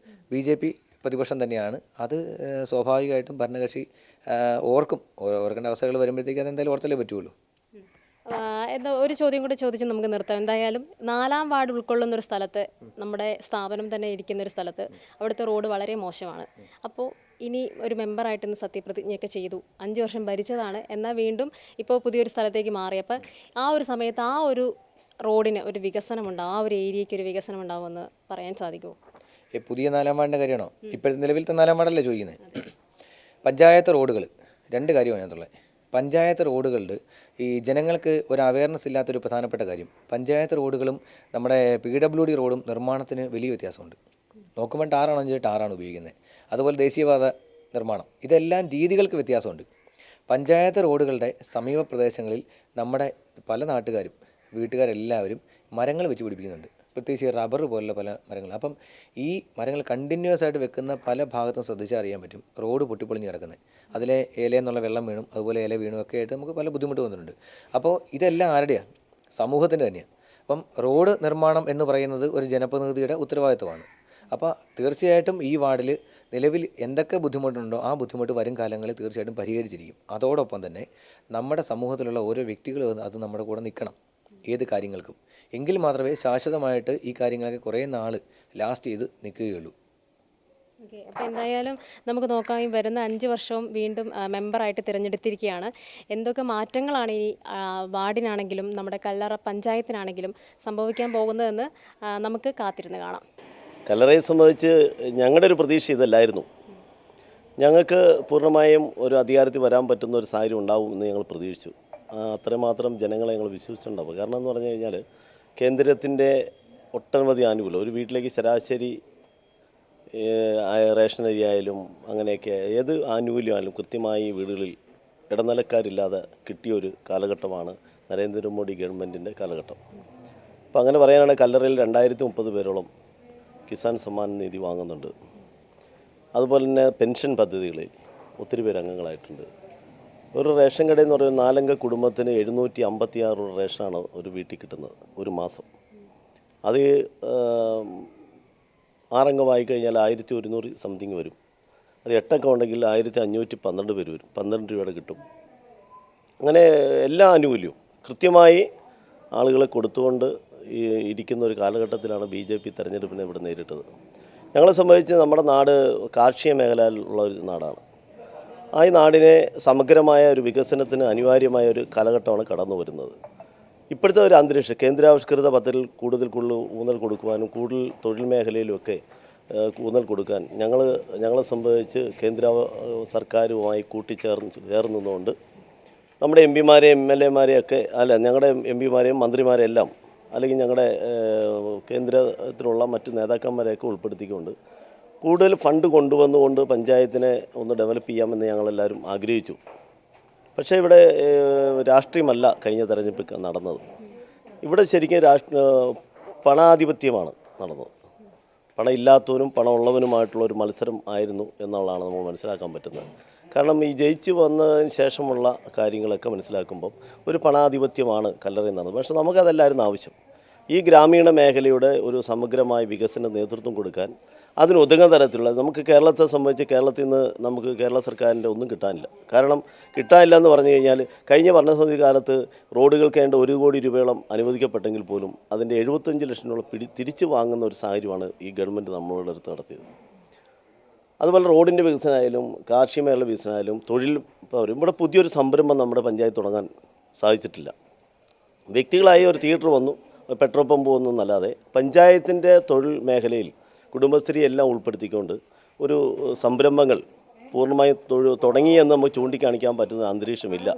BJP പ്രതിപക്ഷം തന്നെയാണ്. അത് സ്വാഭാവികമായിട്ടും ഭരണകക്ഷി ഓർക്കേണ്ട അവസ്ഥകൾ വരുമ്പോഴത്തേക്ക് അതെന്തായാലും ഓർത്തല്ലേ പറ്റുള്ളൂ. എന്താ ഒരു ചോദ്യം കൂടി ചോദിച്ച് നമുക്ക് നിർത്താം. എന്തായാലും 4-ാം വാർഡ് ഉൾക്കൊള്ളുന്ന ഒരു സ്ഥലത്ത്, നമ്മുടെ സ്ഥാപനം തന്നെ ഇരിക്കുന്ന ഒരു സ്ഥലത്ത് അവിടുത്തെ റോഡ് വളരെ മോശമാണ്. അപ്പോൾ ഇനി ഒരു മെമ്പറായിട്ട് ഇന്ന് സത്യപ്രതിജ്ഞയൊക്കെ ചെയ്തു, 5 വർഷം ഭരിച്ചതാണ്, എന്നാൽ വീണ്ടും ഇപ്പോൾ പുതിയൊരു സ്ഥലത്തേക്ക് മാറി. അപ്പോൾ ആ ഒരു സമയത്ത് ആ ഒരു റോഡിന് ഒരു വികസനം ഉണ്ടാവും, ആ ഒരു ഏരിയയ്ക്ക് ഒരു വികസനം ഉണ്ടാവുമെന്ന് പറയാൻ സാധിക്കുമോ? പുതിയ 4-ാം വാർഡിൻ്റെ കാര്യമാണോ? ഇപ്പോഴത്തെ നിലവിലത്തെ 4-ാം വാർഡല്ലേ ചോദിക്കുന്നത്? പഞ്ചായത്ത് റോഡുകൾ 2 കാര്യമാണ് അതിനകത്തുള്ളത്. പഞ്ചായത്ത് റോഡുകളിൽ ഈ ജനങ്ങൾക്ക് ഒരു അവയർനെസ് ഇല്ലാത്തൊരു പ്രധാനപ്പെട്ട കാര്യം, പഞ്ചായത്ത് റോഡുകളും നമ്മുടെ PWD റോഡും നിർമ്മാണത്തിന് വലിയ വ്യത്യാസമുണ്ട്. നോക്കുമ്പോൾ ടാറാണെന്ന് വെച്ചിട്ട് ടാറാണ് ഉപയോഗിക്കുന്നത്. അതുപോലെ ദേശീയപാത നിർമ്മാണം, ഇതെല്ലാം രീതികൾക്ക് വ്യത്യാസമുണ്ട്. പഞ്ചായത്ത് റോഡുകളുടെ സമീപ പ്രദേശങ്ങളിൽ നമ്മുടെ പല നാട്ടുകാരും വീട്ടുകാരെല്ലാവരും മരങ്ങൾ വെച്ച് പിടിപ്പിക്കുന്നുണ്ട്, പ്രത്യേകിച്ച് റബ്ബർ പോലുള്ള പല മരങ്ങൾ. അപ്പം ഈ മരങ്ങൾ കണ്ടിന്യൂസ് ആയിട്ട് വെക്കുന്ന പല ഭാഗത്തും ശ്രദ്ധിച്ചാൽ അറിയാൻ പറ്റും റോഡ് പൊട്ടിപ്പൊളിഞ്ഞ് കിടക്കുന്നത്. അതിലെ ഇലയെന്നുള്ള വെള്ളം വീണും അതുപോലെ ഇല വീണും ഒക്കെ ആയിട്ട് നമുക്ക് പല ബുദ്ധിമുട്ട് വന്നിട്ടുണ്ട്. അപ്പോൾ ഇതെല്ലാം ആരുടെയാണ്? സമൂഹത്തിൻ്റെ തന്നെയാണ്. അപ്പം റോഡ് നിർമ്മാണം എന്ന് പറയുന്നത് ഒരു ജനപ്രതിനിധിയുടെ ഉത്തരവാദിത്വമാണ്. അപ്പോൾ തീർച്ചയായിട്ടും ഈ വാർഡിൽ നിലവിൽ എന്തൊക്കെ ബുദ്ധിമുട്ടുണ്ടോ ആ ബുദ്ധിമുട്ട് വരും കാലങ്ങളിൽ തീർച്ചയായിട്ടും പരിഹരിച്ചിരിക്കും. അതോടൊപ്പം തന്നെ നമ്മുടെ സമൂഹത്തിലുള്ള ഓരോ വ്യക്തികളും അത് നമ്മുടെ കൂടെ നിൽക്കണം ഏത് കാര്യങ്ങൾക്കും. എങ്കിൽ മാത്രമേ ശാശ്വതമായിട്ട് ഈ കാര്യങ്ങളൊക്കെ കുറേ നാൾ ലാസ്റ്റ് ചെയ്ത് നിൽക്കുകയുള്ളൂ. ഓക്കെ, അപ്പോൾ എന്തായാലും നമുക്ക് നോക്കാം, ഈ വരുന്ന 5 വർഷവും വീണ്ടും മെമ്പറായിട്ട് തിരഞ്ഞെടുത്തിരിക്കുകയാണ്. എന്തൊക്കെ മാറ്റങ്ങളാണ് ഈ വാർഡിനാണെങ്കിലും നമ്മുടെ കല്ലറ പഞ്ചായത്തിനാണെങ്കിലും സംഭവിക്കാൻ പോകുന്നതെന്ന് നമുക്ക് കാത്തിരുന്ന് കാണാം. കല്ലറയെ സംബന്ധിച്ച് ഞങ്ങളുടെ ഒരു പ്രതീക്ഷ ഇതല്ലായിരുന്നു. ഞങ്ങൾക്ക് പൂർണ്ണമായും ഒരു അധികാരത്തിൽ വരാൻ പറ്റുന്ന ഒരു സാഹചര്യം ഉണ്ടാവും എന്ന് ഞങ്ങൾ പ്രതീക്ഷിച്ചു. അത്രമാത്രം ജനങ്ങളെ ഞങ്ങൾ വിശ്വസിച്ചിട്ടുണ്ടാവും. കാരണം എന്ന് പറഞ്ഞു കഴിഞ്ഞാൽ കേന്ദ്രത്തിൻ്റെ ഒട്ടനവധി ആനുകൂല്യം, ഒരു വീട്ടിലേക്ക് ശരാശരി റേഷനറി ആയാലും അങ്ങനെയൊക്കെ ഏത് ആനുകൂല്യമായാലും കൃത്യമായി വീടുകളിൽ ഇടനിലക്കാരില്ലാതെ കിട്ടിയൊരു കാലഘട്ടമാണ് നരേന്ദ്രമോദി ഗവൺമെൻറ്റിൻ്റെ കാലഘട്ടം. അപ്പോൾ അങ്ങനെ പറയാനാണെങ്കിൽ കല്ലറയിൽ 2030 പേരോളം കിസാൻ സമ്മാൻ നിധി വാങ്ങുന്നുണ്ട്. അതുപോലെ തന്നെ പെൻഷൻ പദ്ധതികളിൽ ഒത്തിരി പേര് അംഗങ്ങളായിട്ടുണ്ട്. ഒരു റേഷൻ കടയിൽ എന്ന് പറയുന്നത് 4 അംഗ കുടുംബത്തിന് 756 റേഷനാണ് ഒരു വീട്ടിൽ കിട്ടുന്നത് ഒരു മാസം. അത് 6 അംഗമായി കഴിഞ്ഞാൽ 1100 സംതിങ് വരും. അത് 8 അംഗം ഉണ്ടെങ്കിൽ 1512 പേര് വരും, 12 രൂപയുടെ കിട്ടും. അങ്ങനെ എല്ലാ ആനുകൂല്യവും കൃത്യമായി ആളുകളെ കൊടുത്തുകൊണ്ട് ഇരിക്കുന്ന ഒരു കാലഘട്ടത്തിലാണ് BJP തെരഞ്ഞെടുപ്പിനെ ഇവിടെ നേരിട്ടത്. ഞങ്ങളെ സംബന്ധിച്ച് നമ്മുടെ നാട് കാർഷിക മേഖലയിലുള്ള ഒരു നാടാണ്. ആ ഈ നാടിനെ സമഗ്രമായ ഒരു വികസനത്തിന് അനിവാര്യമായ ഒരു കാലഘട്ടമാണ് കടന്നു വരുന്നത്. ഇപ്പോഴത്തെ ഒരു അന്തരീക്ഷം കേന്ദ്രാവിഷ്കൃത പദ്ധതിയിൽ കൂടുതൽ ഊന്നൽ കൊടുക്കുവാനും കൂടുതൽ തൊഴിൽ മേഖലയിലുമൊക്കെ ഊന്നൽ കൊടുക്കാൻ ഞങ്ങളെ സംബന്ധിച്ച് കേന്ദ്ര സർക്കാരുമായി ചേർന്നുകൊണ്ട് നമ്മുടെ MP-മാരെയും MLA-മാരെയൊക്കെ ഞങ്ങളുടെ MP-മാരെയും മന്ത്രിമാരെല്ലാം അല്ലെങ്കിൽ ഞങ്ങളുടെ കേന്ദ്രത്തിലുള്ള മറ്റ് നേതാക്കന്മാരെയൊക്കെ ഉൾപ്പെടുത്തിക്കൊണ്ട് കൂടുതൽ ഫണ്ട് കൊണ്ടുവന്നുകൊണ്ട് പഞ്ചായത്തിനെ ഒന്ന് ഡെവലപ്പ് ചെയ്യാമെന്ന് ഞങ്ങളെല്ലാവരും ആഗ്രഹിച്ചു. പക്ഷേ ഇവിടെ രാഷ്ട്രീയമല്ല കഴിഞ്ഞ തെരഞ്ഞെടുപ്പ് നടന്നത്. ഇവിടെ ശരിക്കും പണാധിപത്യമാണ് നടന്നത്. പണം ഇല്ലാത്തവനും പണമുള്ളവനുമായിട്ടുള്ള ഒരു മത്സരം ആയിരുന്നു എന്നുള്ളതാണ് നമ്മൾ മനസ്സിലാക്കാൻ പറ്റുന്നത്. കാരണം ഈ ജയിച്ച് വന്നതിന് ശേഷമുള്ള കാര്യങ്ങളൊക്കെ മനസ്സിലാക്കുമ്പം ഒരു പണാധിപത്യമാണ് കല്ലറയിൽ നടന്നത്. പക്ഷേ നമുക്കതല്ലായിരുന്നു ആവശ്യം. ഈ ഗ്രാമീണ മേഖലയുടെ ഒരു സമഗ്രമായ വികസന നേതൃത്വം കൊടുക്കാൻ അതിനുതകുന്ന തരത്തിലുള്ള നമുക്ക് കേരളത്തെ സംബന്ധിച്ച് കേരളത്തിൽ നിന്ന് നമുക്ക് കേരള സർക്കാരിൻ്റെ ഒന്നും കിട്ടാനില്ല. കാരണം കിട്ടാനില്ല എന്ന് പറഞ്ഞു കഴിഞ്ഞാൽ കഴിഞ്ഞ ഭരണസമിതി കാലത്ത് റോഡുകൾക്ക് വേണ്ട 1 കോടി രൂപയോളം അനുവദിക്കപ്പെട്ടെങ്കിൽ പോലും അതിൻ്റെ 75 ലക്ഷം രൂപ തിരിച്ചു വാങ്ങുന്ന ഒരു സാഹചര്യമാണ് ഈ ഗവൺമെൻറ് നമ്മളുടെ അടുത്ത് നടത്തിയത്. അതുപോലെ റോഡിൻ്റെ വികസനമായാലും കാർഷിക മേഖല വികസനമായാലും തൊഴിൽ ഇവിടെ പുതിയൊരു സംരംഭം നമ്മുടെ പഞ്ചായത്ത് തുടങ്ങാൻ സാധിച്ചിട്ടില്ല. വ്യക്തികളായി ഒരു തിയേറ്റർ വന്നു, പെട്രോൾ പമ്പ് വന്നു എന്നല്ലാതെ പഞ്ചായത്തിൻ്റെ തൊഴിൽ മേഖലയിൽ കുടുംബശ്രീ എല്ലാം ഉൾപ്പെടുത്തിക്കൊണ്ട് ഒരു സംരംഭങ്ങൾ പൂർണ്ണമായും തുടങ്ങിയെന്ന് നമുക്ക് ചൂണ്ടിക്കാണിക്കാൻ പറ്റുന്ന അന്തരീക്ഷമില്ല.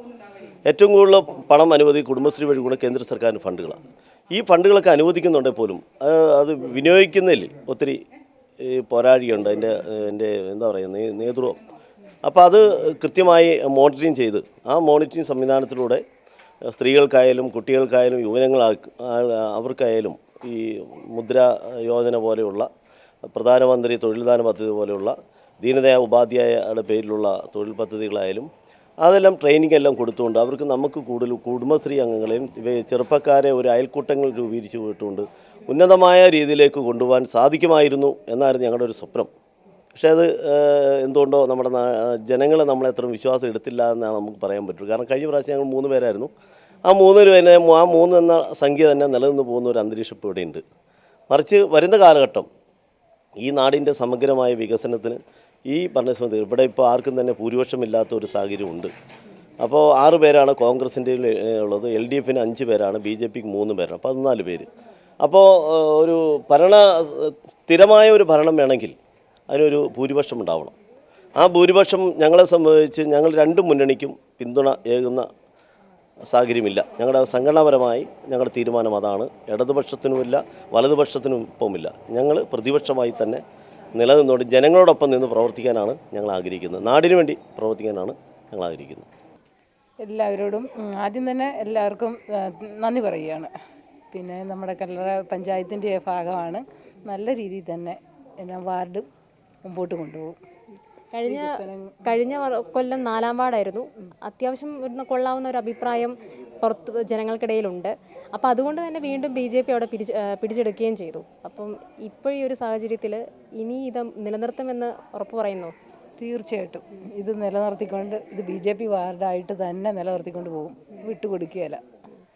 ഏറ്റവും കൂടുതൽ പണം കുടുംബശ്രീ വഴി കൂടെ കേന്ദ്ര സർക്കാരിന് ഫണ്ടുകളാണ്. ഈ ഫണ്ടുകളൊക്കെ അനുവദിക്കുന്നുണ്ടെങ്കിൽ പോലും അത് വിനിയോഗിക്കുന്നതിൽ ഒത്തിരി പോരാഴിയുണ്ട്. എൻ്റെ എന്താ പറയുക നേതൃത്വം. അപ്പോൾ അത് കൃത്യമായി മോണിറ്ററിങ് ചെയ്ത് ആ മോണിറ്ററിങ് സംവിധാനത്തിലൂടെ സ്ത്രീകൾക്കായാലും കുട്ടികൾക്കായാലും അവർക്കായാലും ഈ മുദ്ര യോജന പോലെയുള്ള പ്രധാനമന്ത്രി തൊഴിൽദാന പദ്ധതി പോലെയുള്ള ദീനദയാൽ ഉപാധ്യായയുടെ പേരിലുള്ള തൊഴിൽ പദ്ധതികളായാലും അതെല്ലാം ട്രെയിനിങ് എല്ലാം കൊടുത്തുകൊണ്ട് അവർക്ക് നമുക്ക് കൂടുതൽ കുടുംബശ്രീ അംഗങ്ങളെയും ചെറുപ്പക്കാരെ ഒരു അയൽക്കൂട്ടങ്ങൾ രൂപീകരിച്ചു പോയിട്ടുണ്ട് ഉന്നതമായ രീതിയിലേക്ക് കൊണ്ടുപോകാൻ സാധിക്കുമായിരുന്നു എന്നായിരുന്നു ഞങ്ങളുടെ ഒരു സ്വപ്നം. പക്ഷേ അത് എന്തുകൊണ്ടോ നമ്മുടെ ജനങ്ങൾ നമ്മളെ അത്ര വിശ്വാസം എടുത്തില്ല എന്നാണ് നമുക്ക് പറയാൻ പറ്റുള്ളൂ. കാരണം കഴിഞ്ഞ പ്രാവശ്യം ഞങ്ങൾ 3 പേരായിരുന്നു. ആ 3 തന്നെ ആ 3 എന്ന സംഖ്യ തന്നെ നിലനിന്ന് പോകുന്ന ഒരു അന്തരീക്ഷം ഇപ്പോൾ ഇവിടെയുണ്ട്. മറിച്ച് വരുന്ന കാലഘട്ടം ഈ നാടിൻ്റെ സമഗ്രമായ വികസനത്തിന് ഈ ഭരണസമിതി ഇവിടെ ഇപ്പോൾ ആർക്കും തന്നെ ഭൂരിപക്ഷമില്ലാത്ത ഒരു സാഹചര്യമുണ്ട്. അപ്പോൾ 6 പേരാണ് കോൺഗ്രസിൻ്റെ ഉള്ളത്, LDFന് 5 പേരാണ്, BJPക്ക് 3 പേരാണ്, 14 പേര്. അപ്പോൾ ഒരു സ്ഥിരമായ ഒരു ഭരണം വേണമെങ്കിൽ അതിനൊരു ഭൂരിപക്ഷം ഉണ്ടാവണം. ആ ഭൂരിപക്ഷം ഞങ്ങളെ സംബന്ധിച്ച് ഞങ്ങൾ 2 മുന്നണിക്കും പിന്തുണ ഏകുന്ന സാഹചര്യമില്ല. ഞങ്ങളുടെ സംഘടനാപരമായി ഞങ്ങളുടെ തീരുമാനം അതാണ്. ഇടതുപക്ഷത്തിനുമില്ല വലതുപക്ഷത്തിനും ഇപ്പമില്ല. ഞങ്ങൾ പ്രതിപക്ഷമായി തന്നെ നിലനിന്നുകൊണ്ട് ജനങ്ങളോടൊപ്പം നിന്ന് പ്രവർത്തിക്കാനാണ് ഞങ്ങൾ ആഗ്രഹിക്കുന്നത്. നാടിനു വേണ്ടി പ്രവർത്തിക്കാനാണ് ഞങ്ങൾ ആഗ്രഹിക്കുന്നത്. എല്ലാവരോടും ആദ്യം തന്നെ എല്ലാവർക്കും നന്ദി പറയുകയാണ്. പിന്നെ നമ്മുടെ കല്ലറ പഞ്ചായത്തിൻ്റെ ഭാഗമാണ്. നല്ല രീതിയിൽ തന്നെ വാർഡ് മുമ്പോട്ട് കൊണ്ടുപോകും. കഴിഞ്ഞ കൊല്ലം 4-ാം വാർഡായിരുന്നു. അത്യാവശ്യം കൊള്ളാവുന്ന ഒരു അഭിപ്രായം പുറത്ത് ജനങ്ങൾക്കിടയിലുണ്ട്. അപ്പോൾ അതുകൊണ്ട് തന്നെ വീണ്ടും BJP അവിടെ പിടിച്ചെടുക്കുകയും ചെയ്തു. അപ്പം ഇപ്പോൾ ഈ ഒരു സാഹചര്യത്തിൽ ഇനി ഇത് നിലനിർത്തുമെന്ന് ഉറപ്പ് പറയുന്നു. തീർച്ചയായിട്ടും ഇത് നിലനിർത്തിക്കൊണ്ട് ഇത് BJP വാർഡായിട്ട് തന്നെ നിലനിർത്തിക്കൊണ്ട് പോകും, വിട്ടുകൊടുക്കുകയില്ല.